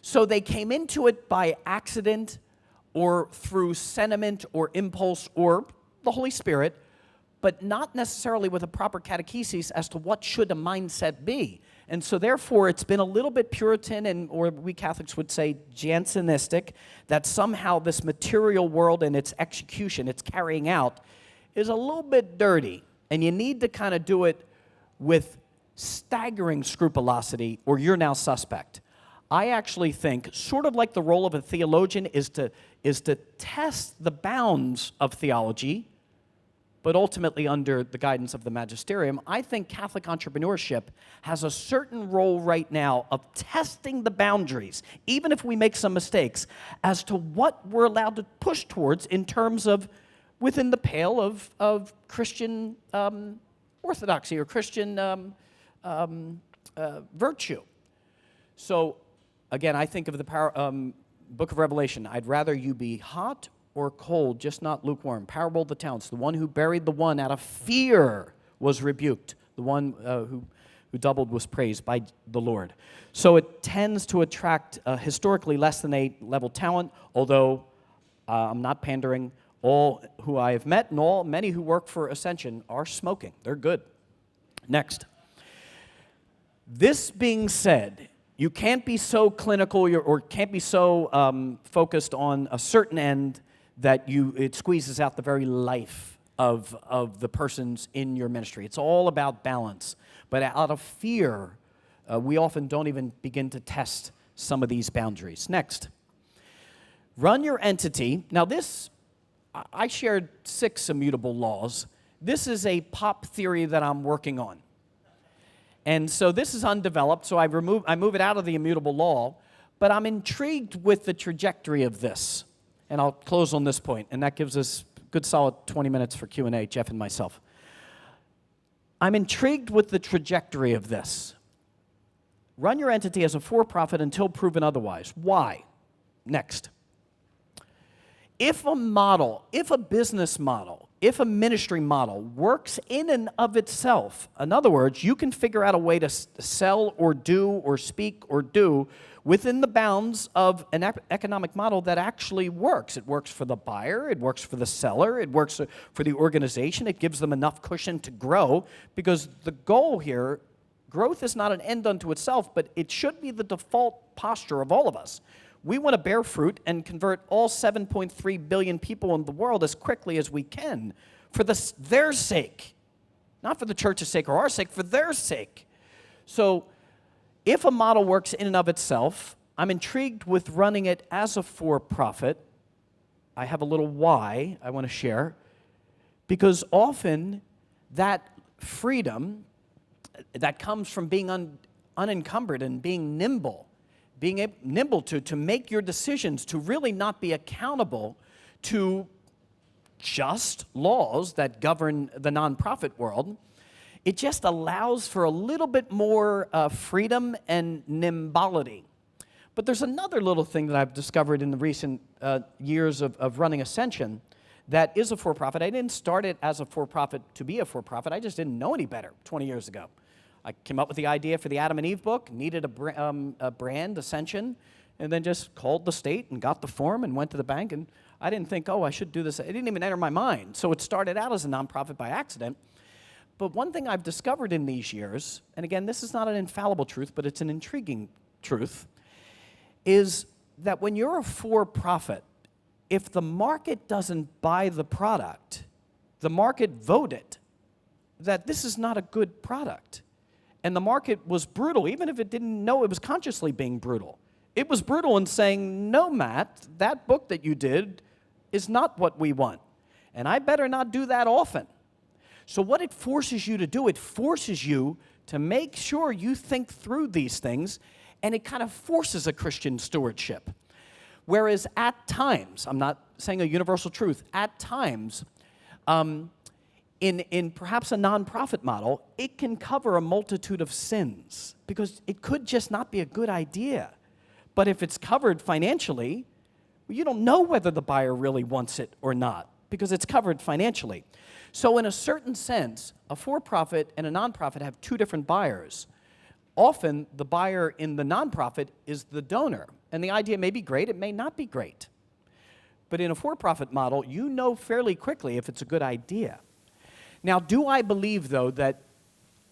So they came into it by accident or through sentiment or impulse or the Holy Spirit, but not necessarily with a proper catechesis as to what should a mindset be. And so therefore it's been a little bit Puritan or we Catholics would say Jansenistic, that somehow this material world and its execution, its carrying out, is a little bit dirty. And you need to kind of do it with staggering scrupulosity or you're now suspect. I actually think, sort of like the role of a theologian is to test the bounds of theology, but ultimately under the guidance of the magisterium. I think Catholic entrepreneurship has a certain role right now of testing the boundaries, even if we make some mistakes, as to what we're allowed to push towards in terms of within the pale of Christian orthodoxy or Christian virtue. So, again, I think of the book of Revelation. I'd rather you be hot or cold, just not lukewarm. Parable of the talents. The one who buried the one out of fear was rebuked. The one who doubled was praised by the Lord. So it tends to attract historically less than A-level talent, although I'm not pandering. All who I have met and many who work for Ascension are smoking. They're good. Next. This being said, you can't be so clinical or can't be so focused on a certain end that it squeezes out the very life of the persons in your ministry. It's all about balance. But out of fear, we often don't even begin to test some of these boundaries. Next. Run your entity. Now this, I shared 6 immutable laws. This is a pop theory that I'm working on. And so this is undeveloped, so I move it out of the immutable law, but I'm intrigued with the trajectory of this. And I'll close on this point, and that gives us a good solid 20 minutes for Q&A, Jeff and myself. I'm intrigued with the trajectory of this. Run your entity as a for-profit until proven otherwise. Why? Next. If a business model, if a ministry model works in and of itself, in other words, you can figure out a way to sell or do or speak or do within the bounds of an economic model that actually works. It works for the buyer, it works for the seller, it works for the organization, it gives them enough cushion to grow, because the goal here, growth is not an end unto itself, but it should be the default posture of all of us. We want to bear fruit and convert all 7.3 billion people in the world as quickly as we can for their sake. Not for the church's sake or our sake, for their sake. So if a model works in and of itself, I'm intrigued with running it as a for-profit. I have a little why I want to share. Because often that freedom that comes from being unencumbered and being nimble, to make your decisions, to really not be accountable to just laws that govern the nonprofit world, it just allows for a little bit more freedom and nimbality. But there's another little thing that I've discovered in the recent years of running Ascension that is a for-profit. I didn't start it as a for-profit to be a for-profit. I just didn't know any better 20 years ago. I came up with the idea for the Adam and Eve book, needed a brand, Ascension, and then just called the state and got the form and went to the bank. And I didn't think, oh, I should do this. It didn't even enter my mind. So it started out as a nonprofit by accident. But one thing I've discovered in these years, and again, this is not an infallible truth, but it's an intriguing truth, is that when you're a for-profit, if the market doesn't buy the product, the market voted that this is not a good product. And the market was brutal, even if it didn't know it was consciously being brutal. It was brutal in saying, no, Matt, that book that you did is not what we want. And I better not do that often. So what it forces you to do, it forces you to make sure you think through these things, and it kind of forces a Christian stewardship. Whereas at times, I'm not saying a universal truth, at times, in perhaps a nonprofit model, it can cover a multitude of sins because it could just not be a good idea. But if it's covered financially, you don't know whether the buyer really wants it or not because it's covered financially. So in a certain sense, a for-profit and a nonprofit have two different buyers. Often, the buyer in the nonprofit is the donor. And the idea may be great, it may not be great. But in a for-profit model, you know fairly quickly if it's a good idea. Now, do I believe, though, that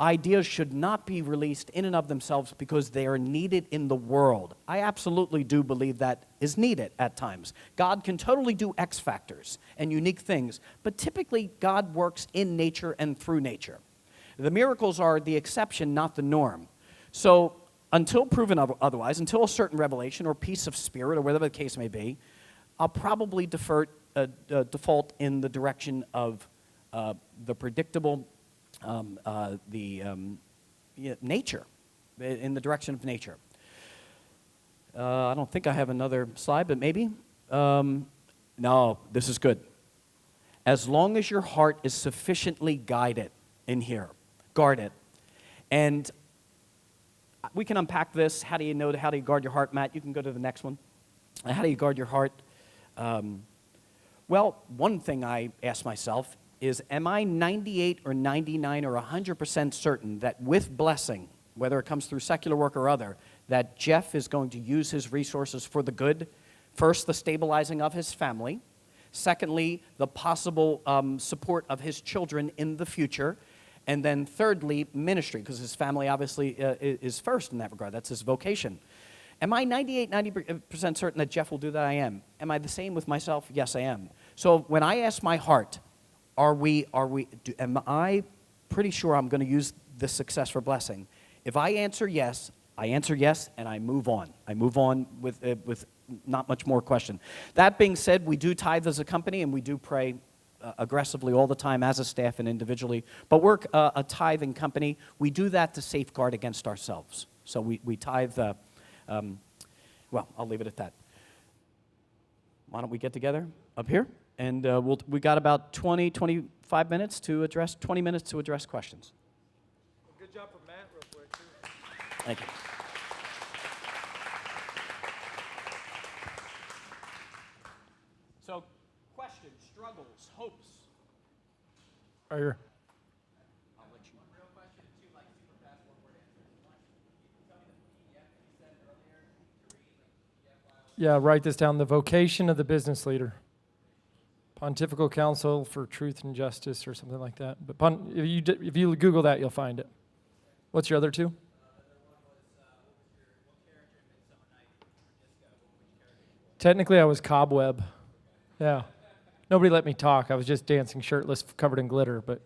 ideas should not be released in and of themselves because they are needed in the world? I absolutely do believe that is needed at times. God can totally do X factors and unique things, but typically God works in nature and through nature. The miracles are the exception, not the norm. So until proven otherwise, until a certain revelation or piece of spirit or whatever the case may be, I'll probably default in the direction of the predictable nature, in the direction of nature. I don't think I have another slide, but maybe. No, this is good. As long as your heart is sufficiently guarded in here, guarded. And we can unpack this. How do you guard your heart, Matt? You can go to the next one. How do you guard your heart? Well, one thing I ask myself is, am I 98 or 99 or 100% certain that with blessing, whether it comes through secular work or other, that Jeff is going to use his resources for the good? First, the stabilizing of his family. Secondly, the possible support of his children in the future. And then thirdly, ministry, because his family obviously is first in that regard. That's his vocation. Am I 98, 90% certain that Jeff will do that? I am. Am I the same with myself? Yes, I am. So when I ask my heart, am I pretty sure I'm going to use this success for blessing? If I answer yes, and I move on. I move on with not much more question. That being said, we do tithe as a company, and we do pray aggressively all the time as a staff and individually. But we're a tithing company. We do that to safeguard against ourselves. So we tithe, well, I'll leave it at that. Why don't we get together up here? And we got about 25 minutes to address, 20 minutes to address questions. Good job for Matt real quick, too. Thank you. So, questions, struggles, hopes. Right here. I'll let you. One real question, two like super fast one-word answers. One, you can tell me the PDF you said earlier to read. Yeah, write this down. The vocation of the business leader. Pontifical Council for Truth and Justice or something like that. But if you Google that, you'll find it. What's your other two? Technically, I was Cobweb. Yeah. Nobody let me talk. I was just dancing shirtless, covered in glitter, but...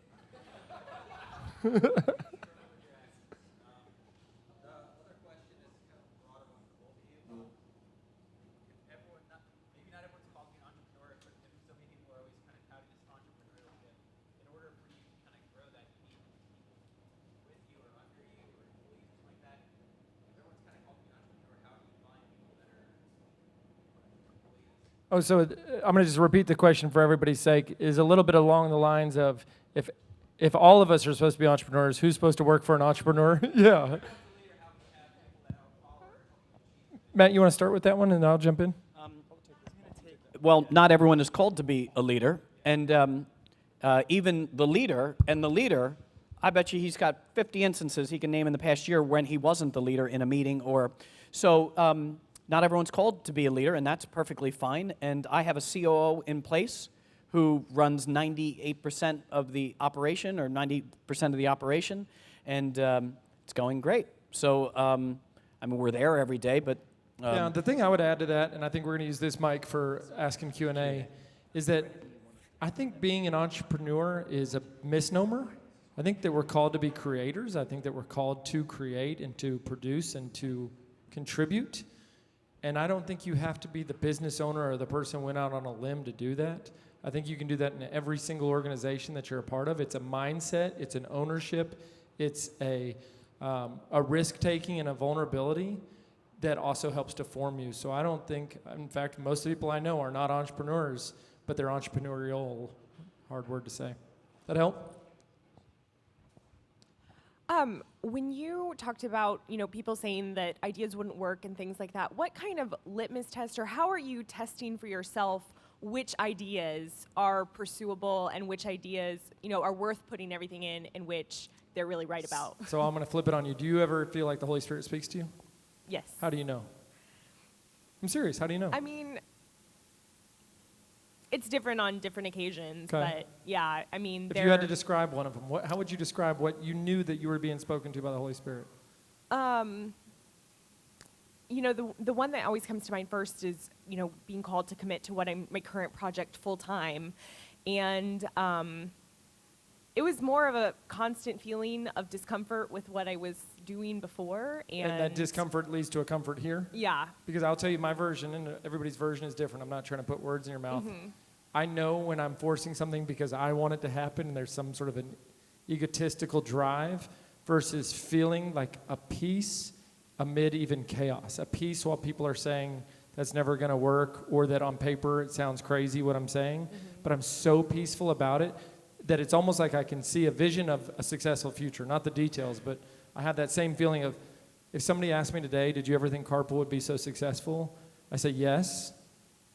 Oh, so I'm going to just repeat the question for everybody's sake. Is a little bit along the lines of, if all of us are supposed to be entrepreneurs, who's supposed to work for an entrepreneur? Yeah. Matt, you want to start with that one, and I'll jump in? Well, not everyone is called to be a leader, and even the leader, I bet you he's got 50 instances he can name in the past year when he wasn't the leader in a meeting not everyone's called to be a leader, and that's perfectly fine. And I have a COO in place who runs 98% of the operation or 90% of the operation, and it's going great. So, I mean, we're there every day, but Yeah, the thing I would add to that, and I think we're going to use this mic for asking Q&A, is that I think being an entrepreneur is a misnomer. I think that we're called to be creators. I think that we're called to create and to produce and to contribute. And I don't think you have to be the business owner or the person who went out on a limb to do that. I think you can do that in every single organization that you're a part of. It's a mindset. It's an ownership. It's a risk-taking and a vulnerability that also helps to form you. So I don't think, in fact, most of the people I know are not entrepreneurs, but they're entrepreneurial. Hard word to say. That help? When you talked about, people saying that ideas wouldn't work and things like that, what kind of litmus test or how are you testing for yourself which ideas are pursuable and which ideas, are worth putting everything in and which they're really right about? So I'm going to flip it on you. Do you ever feel like the Holy Spirit speaks to you? Yes. How do you know? I'm serious. How do you know? I mean, it's different on different occasions, Okay. but yeah, I mean, If you had to describe one of them, how would you describe what you knew that you were being spoken to by the Holy Spirit? the one that always comes to mind first is, being called to commit to my current project full time. And it was more of a constant feeling of discomfort with what I was doing before. And that discomfort leads to a comfort here? Yeah. Because I'll tell you my version, and everybody's version is different. I'm not trying to put words in your mouth. Mm-hmm. I know when I'm forcing something because I want it to happen and there's some sort of an egotistical drive versus feeling like a peace amid even chaos. A peace while people are saying that's never going to work or that on paper it sounds crazy what I'm saying. Mm-hmm. But I'm so peaceful about it that it's almost like I can see a vision of a successful future. Not the details, but I have that same feeling of if somebody asked me today, did you ever think Carpool would be so successful? I say yes.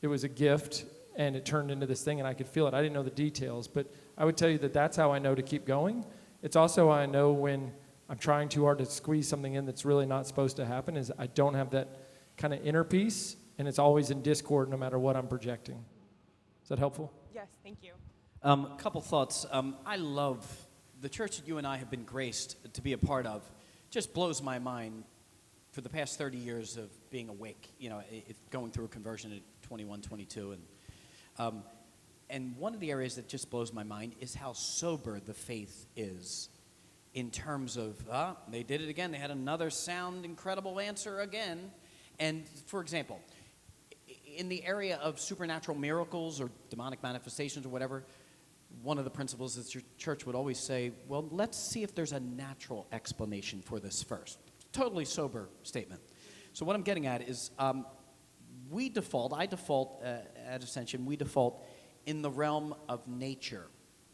It was a gift. And it turned into this thing, and I could feel it. I didn't know the details, but I would tell you that that's how I know to keep going. It's also how I know when I'm trying too hard to squeeze something in that's really not supposed to happen is I don't have that kind of inner peace, and it's always in discord no matter what I'm projecting. Is that helpful? Yes, thank you. A couple thoughts. I love the church that you and I have been graced to be a part of. Just blows my mind for the past 30 years of being awake, going through a conversion at 21, 22, and one of the areas that just blows my mind is how sober the faith is in terms of, they did it again. They had another incredible answer again. And for example, in the area of supernatural miracles or demonic manifestations or whatever, one of the principles that your church would always say, well, let's see if there's a natural explanation for this first. Totally sober statement. So what I'm getting at is, I default at Ascension, we default in the realm of nature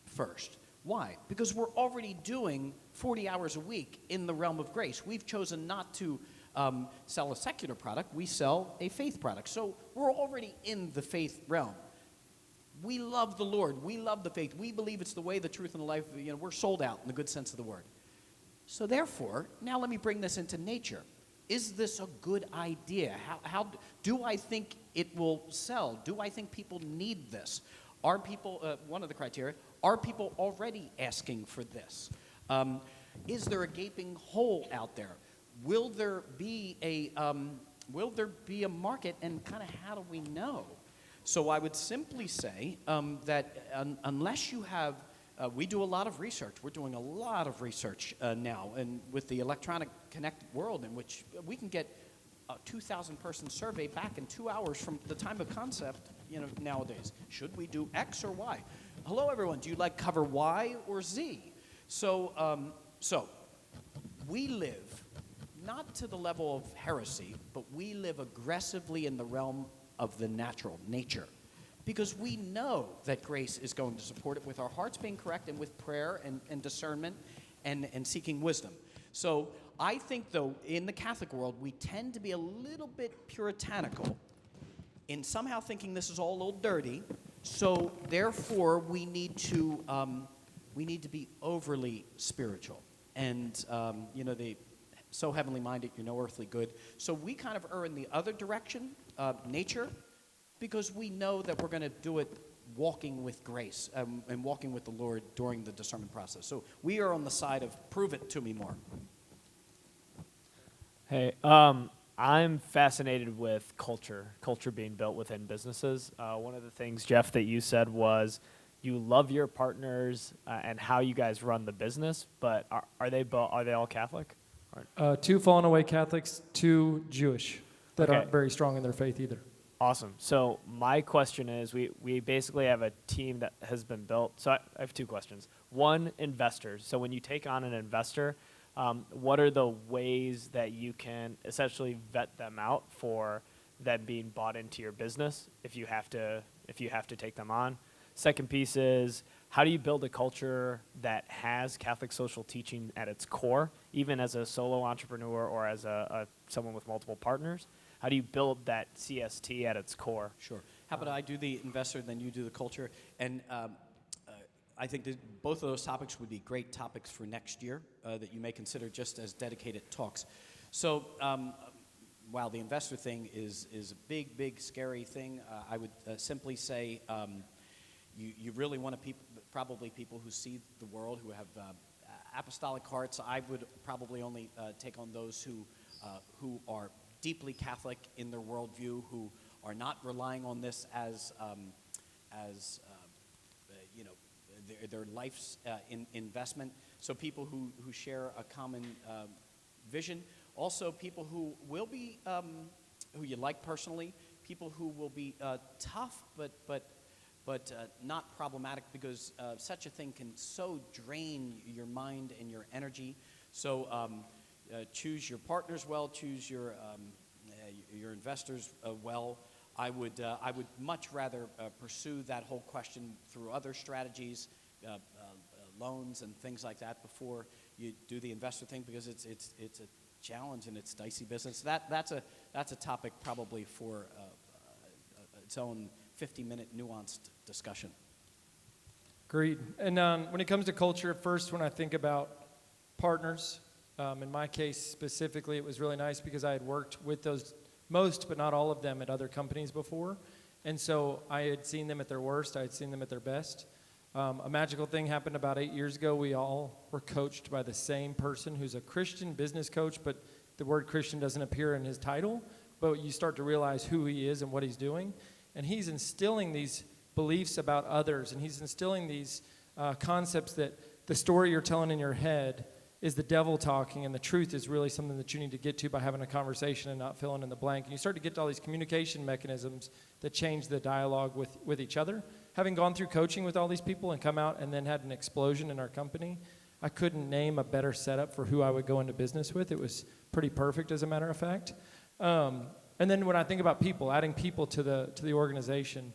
first. Why? Because we're already doing 40 hours a week in the realm of grace. We've chosen not to sell a secular product. We sell a faith product. So we're already in the faith realm. We love the Lord. We love the faith. We believe it's the way, the truth, and the life. We're sold out in the good sense of the word. So therefore, now let me bring this into nature. Is this a good idea? How do I think it will sell? Do I think people need this? Are people, one of the criteria, are people already asking for this? Is there a gaping hole out there? Will there be a market, and kind of how do we know? So I would simply say that unless you have, we do a lot of research. We're doing a lot of research now, and with the electronic connected world in which we can get a 2,000-person survey back in 2 hours from the time of concept, nowadays. Should we do X or Y? Hello, everyone. Do you like cover Y or Z? So we live not to the level of heresy, but we live aggressively in the realm of the natural, nature. Because we know that grace is going to support it with our hearts being correct and with prayer and discernment and seeking wisdom. So I think, though, in the Catholic world, we tend to be a little bit puritanical in somehow thinking this is all a little dirty. So therefore, we need to be overly spiritual, and they so heavenly minded, you're no earthly good. So we kind of err in the other direction, nature, because we know that we're going to do it walking with grace and walking with the Lord during the discernment process. So we are on the side of prove it to me more. Hey, I'm fascinated with culture being built within businesses. One of the things, Jeff, that you said was you love your partners and how you guys run the business, but are they all Catholic? 2 fallen away Catholics, 2 Jewish that Okay. aren't very strong in their faith either. Awesome. So my question is, we basically have a team that has been built. So I have 2 questions. One, investors. So when you take on an investor, what are the ways that you can essentially vet them out for them being bought into your business if you have to take them on? Second piece is, how do you build a culture that has Catholic social teaching at its core, even as a solo entrepreneur or as someone with multiple partners? How do you build that CST at its core? Sure. How about I do the investor, then you do the culture? And I think that both of those topics would be great topics for next year that you may consider just as dedicated talks. So while the investor thing is a big, big, scary thing, I would simply say you really want probably people who see the world, who have apostolic hearts. I would probably only take on those who are deeply Catholic in their worldview, who are not relying on this as their life's investment. So people who share a common vision. Also people who will be, who you like personally, people who will be tough but not problematic, because such a thing can so drain your mind and your energy. So choose your partners well, choose your investors well. I would much rather pursue that whole question through other strategies, loans and things like that, before you do the investor thing, because it's a challenge and it's dicey business. That's a topic probably for its own 50-minute nuanced discussion. Agreed. And when it comes to culture, at first, when I think about partners, in my case specifically, it was really nice because I had worked with those most, but not all of them, at other companies before. And so I had seen them at their worst. I had seen them at their best. A magical thing happened about 8 years ago. We all were coached by the same person who's a Christian business coach, but the word Christian doesn't appear in his title, but you start to realize who he is and what he's doing. And he's instilling these beliefs about others, and he's instilling these concepts that the story you're telling in your head is the devil talking, and the truth is really something that you need to get to by having a conversation and not filling in the blank. And you start to get to all these communication mechanisms that change the dialogue with each other. Having gone through coaching with all these people and come out and then had an explosion in our company, I couldn't name a better setup for who I would go into business with. It was pretty perfect, as a matter of fact. And then when I think about people, adding people to the organization,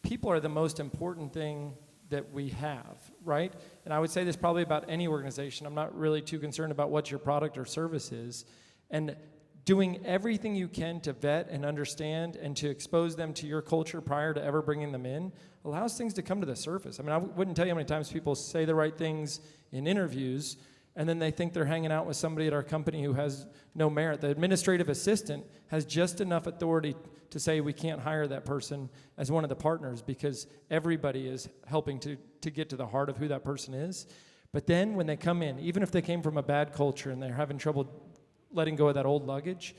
people are the most important thing that we have, right? And I would say this probably about any organization. I'm not really too concerned about what your product or service is. And doing everything you can to vet and understand and to expose them to your culture prior to ever bringing them in allows things to come to the surface. I mean, I wouldn't tell you how many times people say the right things in interviews, and then they think they're hanging out with somebody at our company who has no merit. The administrative assistant has just enough authority to say we can't hire that person as one of the partners, because everybody is helping to get to the heart of who that person is. But then when they come in, even if they came from a bad culture and they're having trouble letting go of that old luggage,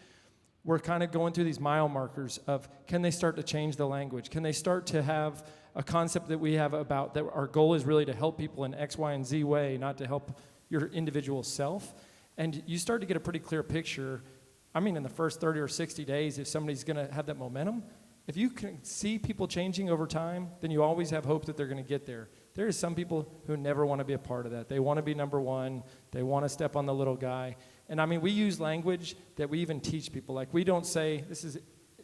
we're kind of going through these mile markers of, can they start to change the language? Can they start to have a concept that we have about that our goal is really to help people in X, Y, and Z way, not to help your individual self? And you start to get a pretty clear picture. I mean, in the first 30 or 60 days, if somebody's going to have that momentum, if you can see people changing over time, then you always have hope that they're going to get there. There are some people who never want to be a part of that. They want to be number one. They want to step on the little guy. And I mean, we use language that we even teach people. Like, we don't say, this is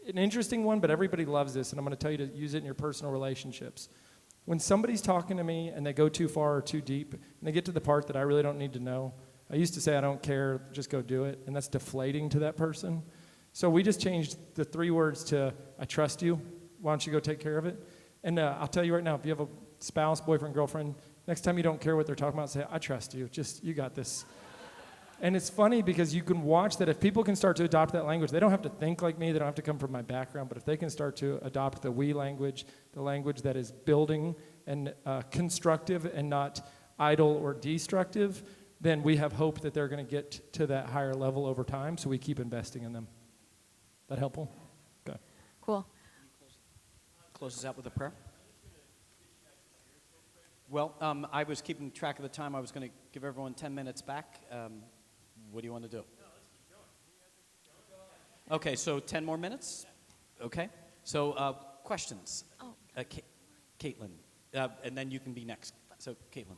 an interesting one, but everybody loves this, and I'm going to tell you to use it in your personal relationships. When somebody's talking to me and they go too far or too deep, and they get to the part that I really don't need to know, I used to say, I don't care, just go do it. And that's deflating to that person. So we just changed the 3 words to, I trust you. Why don't you go take care of it? And I'll tell you right now, if you have a spouse, boyfriend, girlfriend, next time you don't care what they're talking about, say, I trust you. Just, you got this. And it's funny because you can watch that if people can start to adopt that language, they don't have to think like me, they don't have to come from my background, but if they can start to adopt the we language, the language that is building and constructive and not idle or destructive, then we have hope that they're going to get to that higher level over time, so we keep investing in them. That helpful? Okay. Cool. Closes out with a prayer. Well, I was keeping track of the time. I was going to give everyone 10 minutes back. What do you want to do? Okay, so 10 more minutes? Okay. So questions? Oh. Caitlin. And then you can be next. So, Caitlin.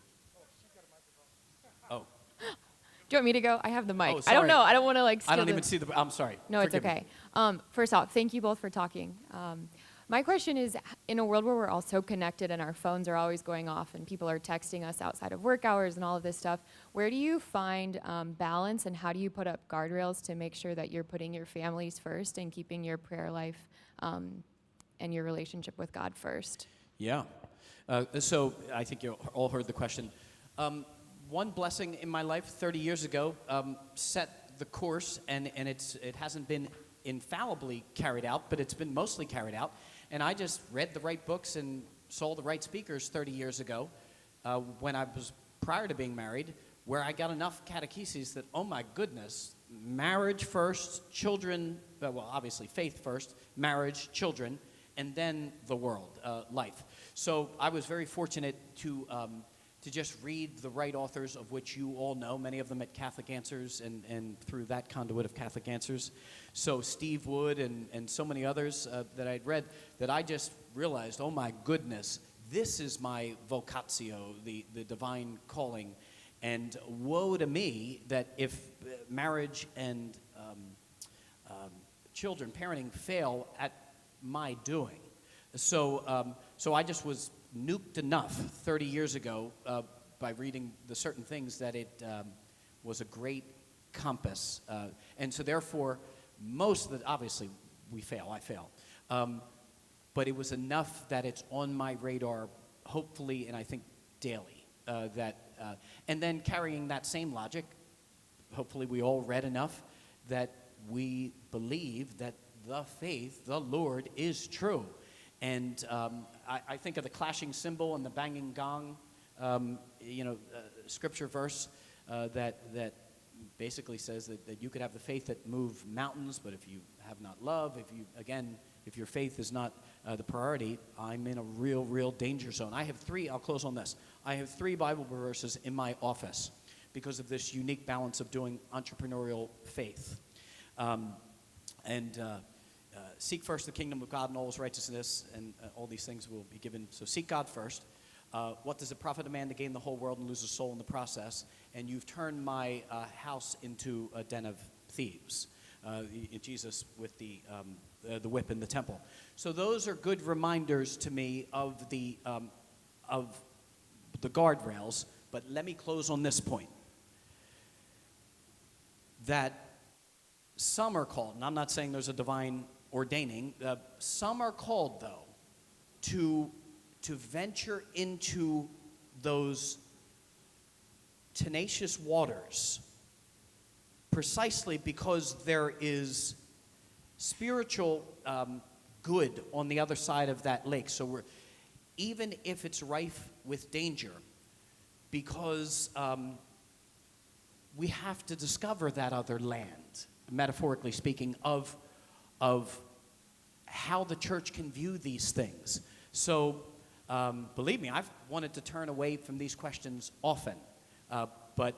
Oh. Do you want me to go? I have the mic. Oh, I don't sorry. know. I don't want to like steal I don't the- even see the... I'm sorry. No, it's Forgive me. okay. First off, thank you both for talking. My question is, in a world where we're all so connected and our phones are always going off and people are texting us outside of work hours and all of this stuff, where do you find balance and how do you put up guardrails to make sure that you're putting your families first and keeping your prayer life and your relationship with God first? Yeah. So I think you all heard the question. One blessing in my life 30 years ago set the course, and it hasn't been infallibly carried out, but it's been mostly carried out. And I just read the right books and saw the right speakers 30 years ago when I was prior to being married, where I got enough catecheses that, oh my goodness, marriage first, children, well, obviously faith first, marriage, children, and then the world, life. So I was very fortunate to just read the right authors, of which you all know, many of them at Catholic Answers and through that conduit of Catholic Answers. So Steve Wood and so many others that I'd read, that I just realized, oh my goodness, this is my vocatio, the divine calling. And woe to me that if marriage and children, parenting, fail at my doing. So I just was nuked enough 30 years ago by reading the certain things that it was a great compass. And so therefore, most of the, obviously we fail, I fail. But it was enough that it's on my radar, hopefully, and I think daily. And then carrying that same logic, hopefully we all read enough that we believe that the faith, the Lord, is true. And I think of the clashing cymbal and the banging gong, scripture verse that basically says that you could have the faith that move mountains, but if you have not love, if your faith is not the priority, I'm in a real danger zone. I'll close on this. I have 3 Bible verses in my office because of this unique balance of doing entrepreneurial faith. Seek first the kingdom of God and all his righteousness, and all these things will be given. So seek God first. What does it profit a man to gain the whole world and lose his soul in the process? And you've turned my house into a den of thieves. Jesus with the whip in the temple. So those are good reminders to me of the guardrails. But let me close on this point. That some are called, and I'm not saying there's a divine ordaining, some are called, though, to venture into those tenacious waters precisely because there is spiritual good on the other side of that lake. So even if it's rife with danger, because we have to discover that other land, metaphorically speaking, of how the church can view these things. So believe me, I've wanted to turn away from these questions often, but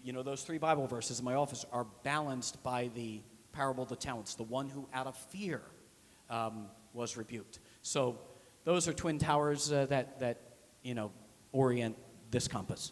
those 3 Bible verses in my office are balanced by the parable of the talents, the one who out of fear was rebuked. So those are twin towers that orient this compass.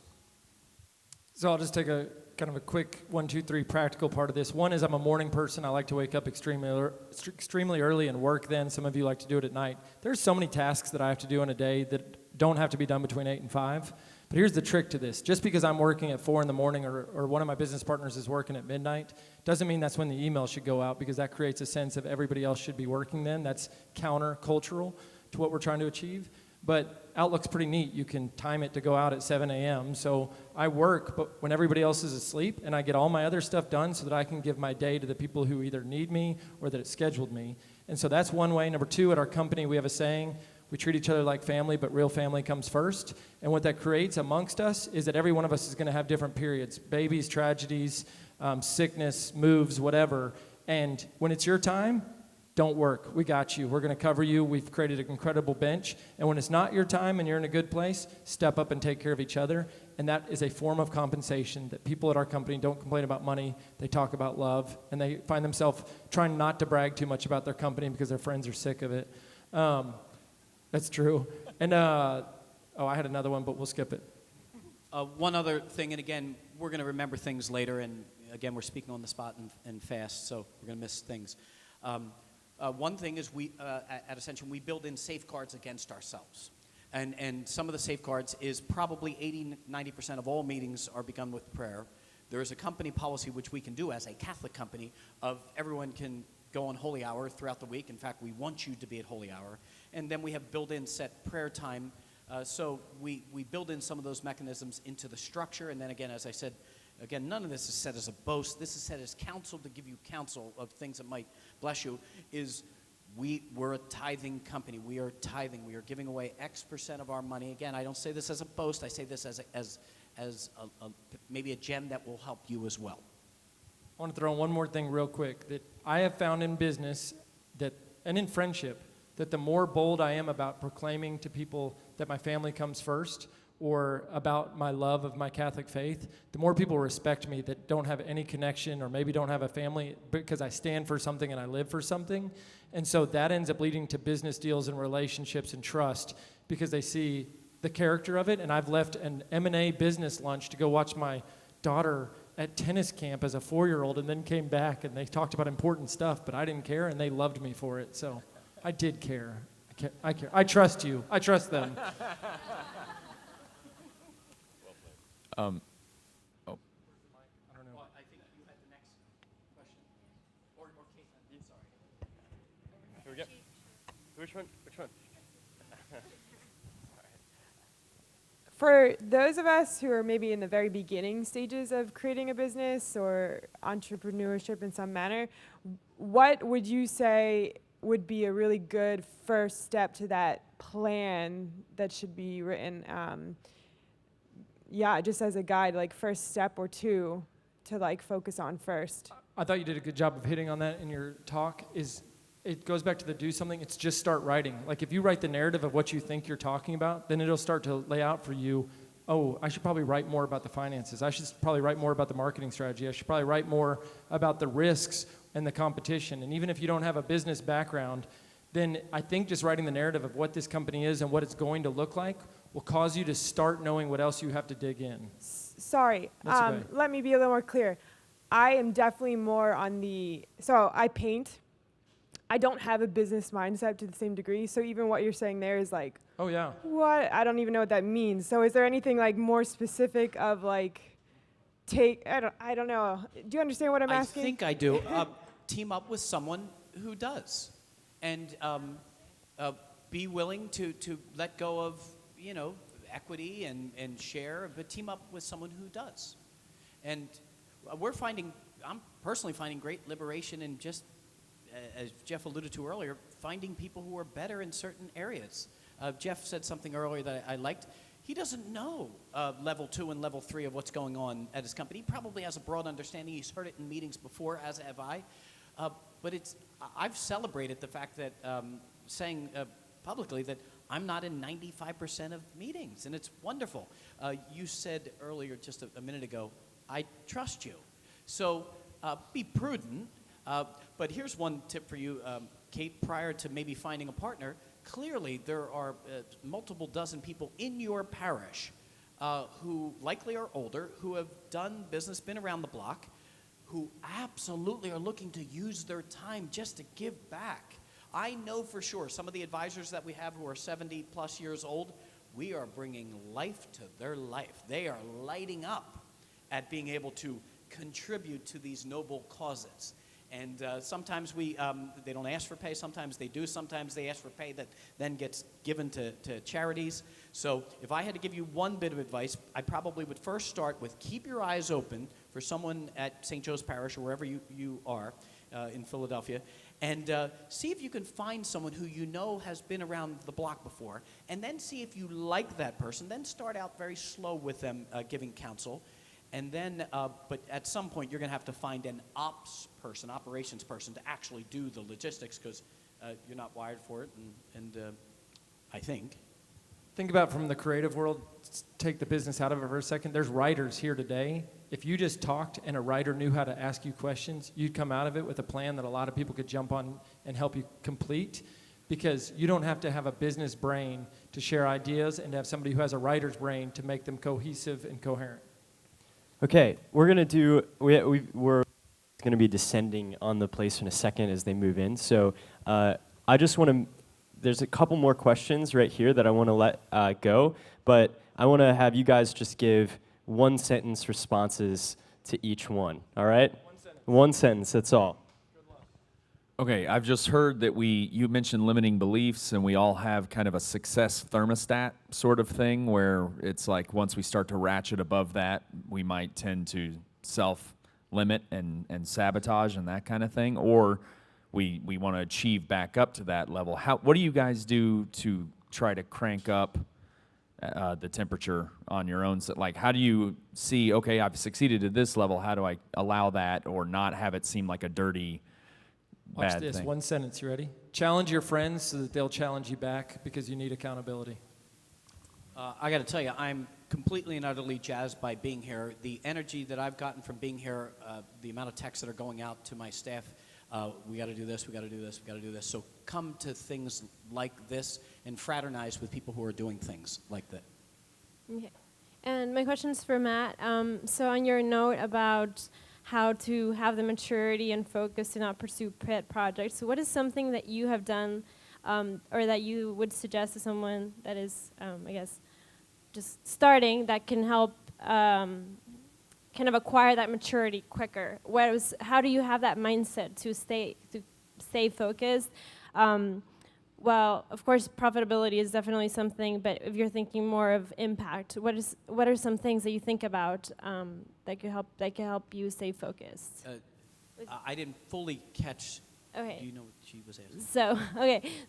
So I'll just take a kind of a quick 1, 2, 3 practical part of this. One is I'm a morning person. I like to wake up extremely early and work then. Some of you like to do it at night. There's so many tasks that I have to do in a day that don't have to be done between 8 and 5 But here's the trick to this. Just because I'm working at 4 in the morning or one of my business partners is working at midnight, doesn't mean that's when the email should go out, because that creates a sense of everybody else should be working then. That's counter-cultural to what we're trying to achieve. But Outlook's pretty neat. You can time it to go out at 7 a.m. So I work, but when everybody else is asleep, and I get all my other stuff done so that I can give my day to the people who either need me or that it scheduled me. And so that's one way. Number two, at our company, we have a saying, we treat each other like family, but real family comes first. And what that creates amongst us is that every one of us is going to have different periods, babies, tragedies, sickness, moves, whatever. And when it's your time, don't work. We got you. We're going to cover you. We've created an incredible bench. And when it's not your time and you're in a good place, step up and take care of each other. And that is a form of compensation that people at our company don't complain about money. They talk about love. And they find themselves trying not to brag too much about their company because their friends are sick of it. That's true. And, I had another one, but we'll skip it. One other thing, and again, we're going to remember things later, and again, we're speaking on the spot and fast, so we're going to miss things. One thing is we, at Ascension, we build in safeguards against ourselves. And some of the safeguards is probably 80-90% of all meetings are begun with prayer. There is a company policy which we can do as a Catholic company of everyone can go on holy hour throughout the week. In fact, we want you to be at holy hour. And then we have built-in set prayer time. So we build in some of those mechanisms into the structure. And then again, as I said, again, none of this is said as a boast. This is said as counsel to give you counsel of things that might bless you, is we're a tithing company. We are tithing. We are giving away X% of our money. Again, I don't say this as a boast. I say this as maybe a gem that will help you as well. I want to throw in one more thing real quick that I have found in business and in friendship, that the more bold I am about proclaiming to people that my family comes first or about my love of my Catholic faith, the more people respect me that don't have any connection or maybe don't have a family because I stand for something and I live for something. And so that ends up leading to business deals and relationships and trust because they see the character of it. And I've left an M&A business lunch to go watch my daughter at tennis camp as a 4-year-old and then came back and they talked about important stuff, but I didn't care and they loved me for it. So I did care. I care. I trust you. I trust them. I think you had the next question. Or Caitlin, sorry. Here we go. Which one? For those of us who are maybe in the very beginning stages of creating a business or entrepreneurship in some manner, what would you say would be a really good first step to that plan that should be written? Just as a guide, like first step or two to like focus on first. I thought you did a good job of hitting on that in your talk. It goes back to the do something. It's just start writing. Like if you write the narrative of what you think you're talking about, then it'll start to lay out for you, oh, I should probably write more about the finances. I should probably write more about the marketing strategy. I should probably write more about the risks and the competition. And even if you don't have a business background, then I think just writing the narrative of what this company is and what it's going to look like will cause you to start knowing what else you have to dig in. Sorry, Okay. let me be a little more clear. I am definitely more on so I paint. I don't have a business mindset to the same degree, so even what you're saying there is like, Oh, yeah. what? I don't even know what that means. So is there anything like more specific of like, I don't know. Do you understand what I'm asking? I think I do. Team up with someone who does. And be willing to let go of, equity and share, but team up with someone who does. And I'm personally finding great liberation in just, as Jeff alluded to earlier, finding people who are better in certain areas. Jeff said something earlier that I liked. He doesn't know level 2 and level 3 of what's going on at his company. He probably has a broad understanding. He's heard it in meetings before, as have I. But I've celebrated the fact that saying publicly that I'm not in 95% of meetings, and it's wonderful. You said earlier, just a minute ago, I trust you. So be prudent. But here's one tip for you, Kate, prior to maybe finding a partner. Clearly, there are multiple dozen people in your parish who likely are older, who have done business, been around the block, who absolutely are looking to use their time just to give back. I know for sure some of the advisors that we have who are 70 plus years old we are bringing life to their life. They are lighting up at being able to contribute to these noble causes. And sometimes they don't ask for pay, sometimes they do, sometimes they ask for pay that then gets given to charities. So if I had to give you one bit of advice, I probably would first start with keep your eyes open for someone at St. Joe's Parish or wherever you are in Philadelphia, and see if you can find someone who you know has been around the block before, and then see if you like that person. Then start out very slow with them giving counsel. And then, but at some point, you're going to have to find an operations person to actually do the logistics because you're not wired for it, and I think. Think about from the creative world, take the business out of it for a second. There's writers here today. If you just talked and a writer knew how to ask you questions, you'd come out of it with a plan that a lot of people could jump on and help you complete, because you don't have to have a business brain to share ideas and to have somebody who has a writer's brain to make them cohesive and coherent. Okay, we're going to be descending on the place in a second as they move in. So I just want to, there's a couple more questions right here that I want to let go, but I want to have you guys just give one-sentence responses to each one, all right? One sentence, that's all. Okay, I've just heard that you mentioned limiting beliefs, and we all have kind of a success thermostat sort of thing where it's like once we start to ratchet above that, we might tend to self-limit and sabotage and that kind of thing, or we want to achieve back up to that level. What do you guys do to try to crank up the temperature on your own? Like, how do you see, okay, I've succeeded at this level, how do I allow that or not have it seem like a dirty Watch bad this, thing? one sentence, you ready? Challenge your friends so that they'll challenge you back because you need accountability. I got to tell you, I'm completely and utterly jazzed by being here. The energy that I've gotten from being here, the amount of texts that are going out to my staff, we got to do this, we got to do this, we got to do this. So come to things like this and fraternize with people who are doing things like that. Okay. And my question's for Matt. So on your note about how to have the maturity and focus to not pursue pet projects, so what is something that you have done or that you would suggest to someone that is, I guess, just starting that can help kind of acquire that maturity quicker? How do you have that mindset to stay focused? Well, of course, profitability is definitely something, but if you're thinking more of impact, what are some things that you think about that could help you stay focused? I didn't fully catch. Okay. Do you know what she was asking?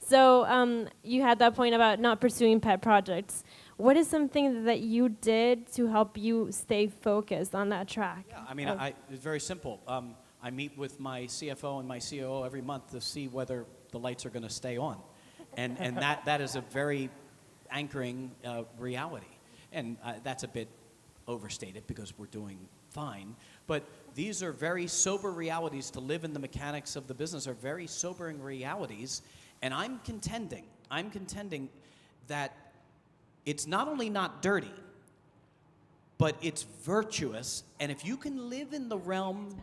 So you had that point about not pursuing pet projects. What is something that you did to help you stay focused on that track? Yeah, I mean, it's very simple. I meet with my CFO and my COO every month to see whether the lights are going to stay on. And that is a very anchoring reality. And that's a bit overstated because we're doing fine. But these are very sober realities. To live in the mechanics of the business are very sobering realities. And I'm contending that it's not only not dirty, but it's virtuous. And if you can live in the realm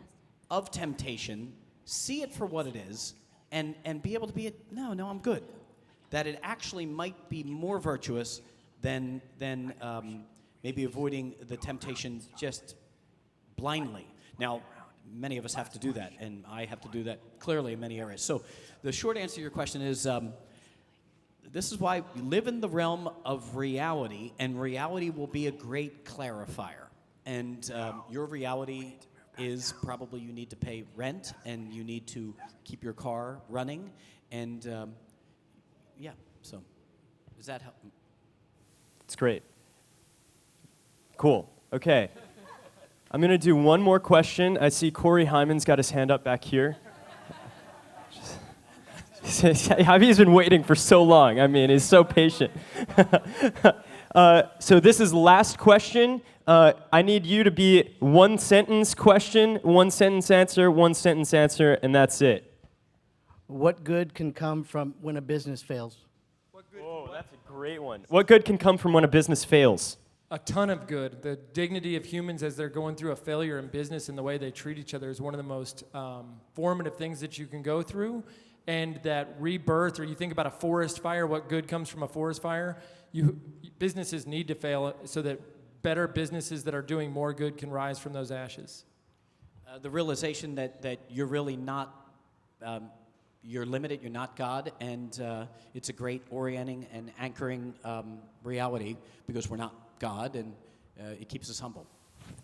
of temptation, see it for what it is, and be able to be no, I'm good. That it actually might be more virtuous than maybe avoiding the temptation just blindly. Now, many of us have to do that, and I have to do that clearly in many areas. So the short answer to your question is this is why we live in the realm of reality, and reality will be a great clarifier. And your reality is probably you need to pay rent, and you need to keep your car running, and yeah, so does that help? It's great. Cool. Okay. I'm going to do one more question. I see Corey Hyman's got his hand up back here. He's been waiting for so long. I mean, he's so patient. So this is last question. I need you to be one sentence question, one sentence answer, and that's it. What good can come from when a business fails? Oh, that's a great one. What good can come from when a business fails? A ton of good. The dignity of humans as they're going through a failure in business and the way they treat each other is one of the most formative things that you can go through. and that rebirth, or you think about a forest fire, what good comes from a forest fire, businesses need to fail so that better businesses that are doing more good can rise from those ashes. The realization that you're really not, you're limited, you're not God, and it's a great orienting and anchoring reality because we're not God, and it keeps us humble.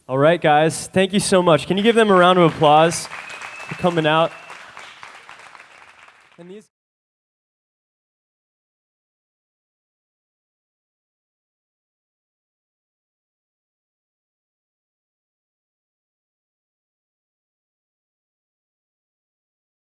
All right, guys, thank you so much. Can you give them a round of applause for coming out? And these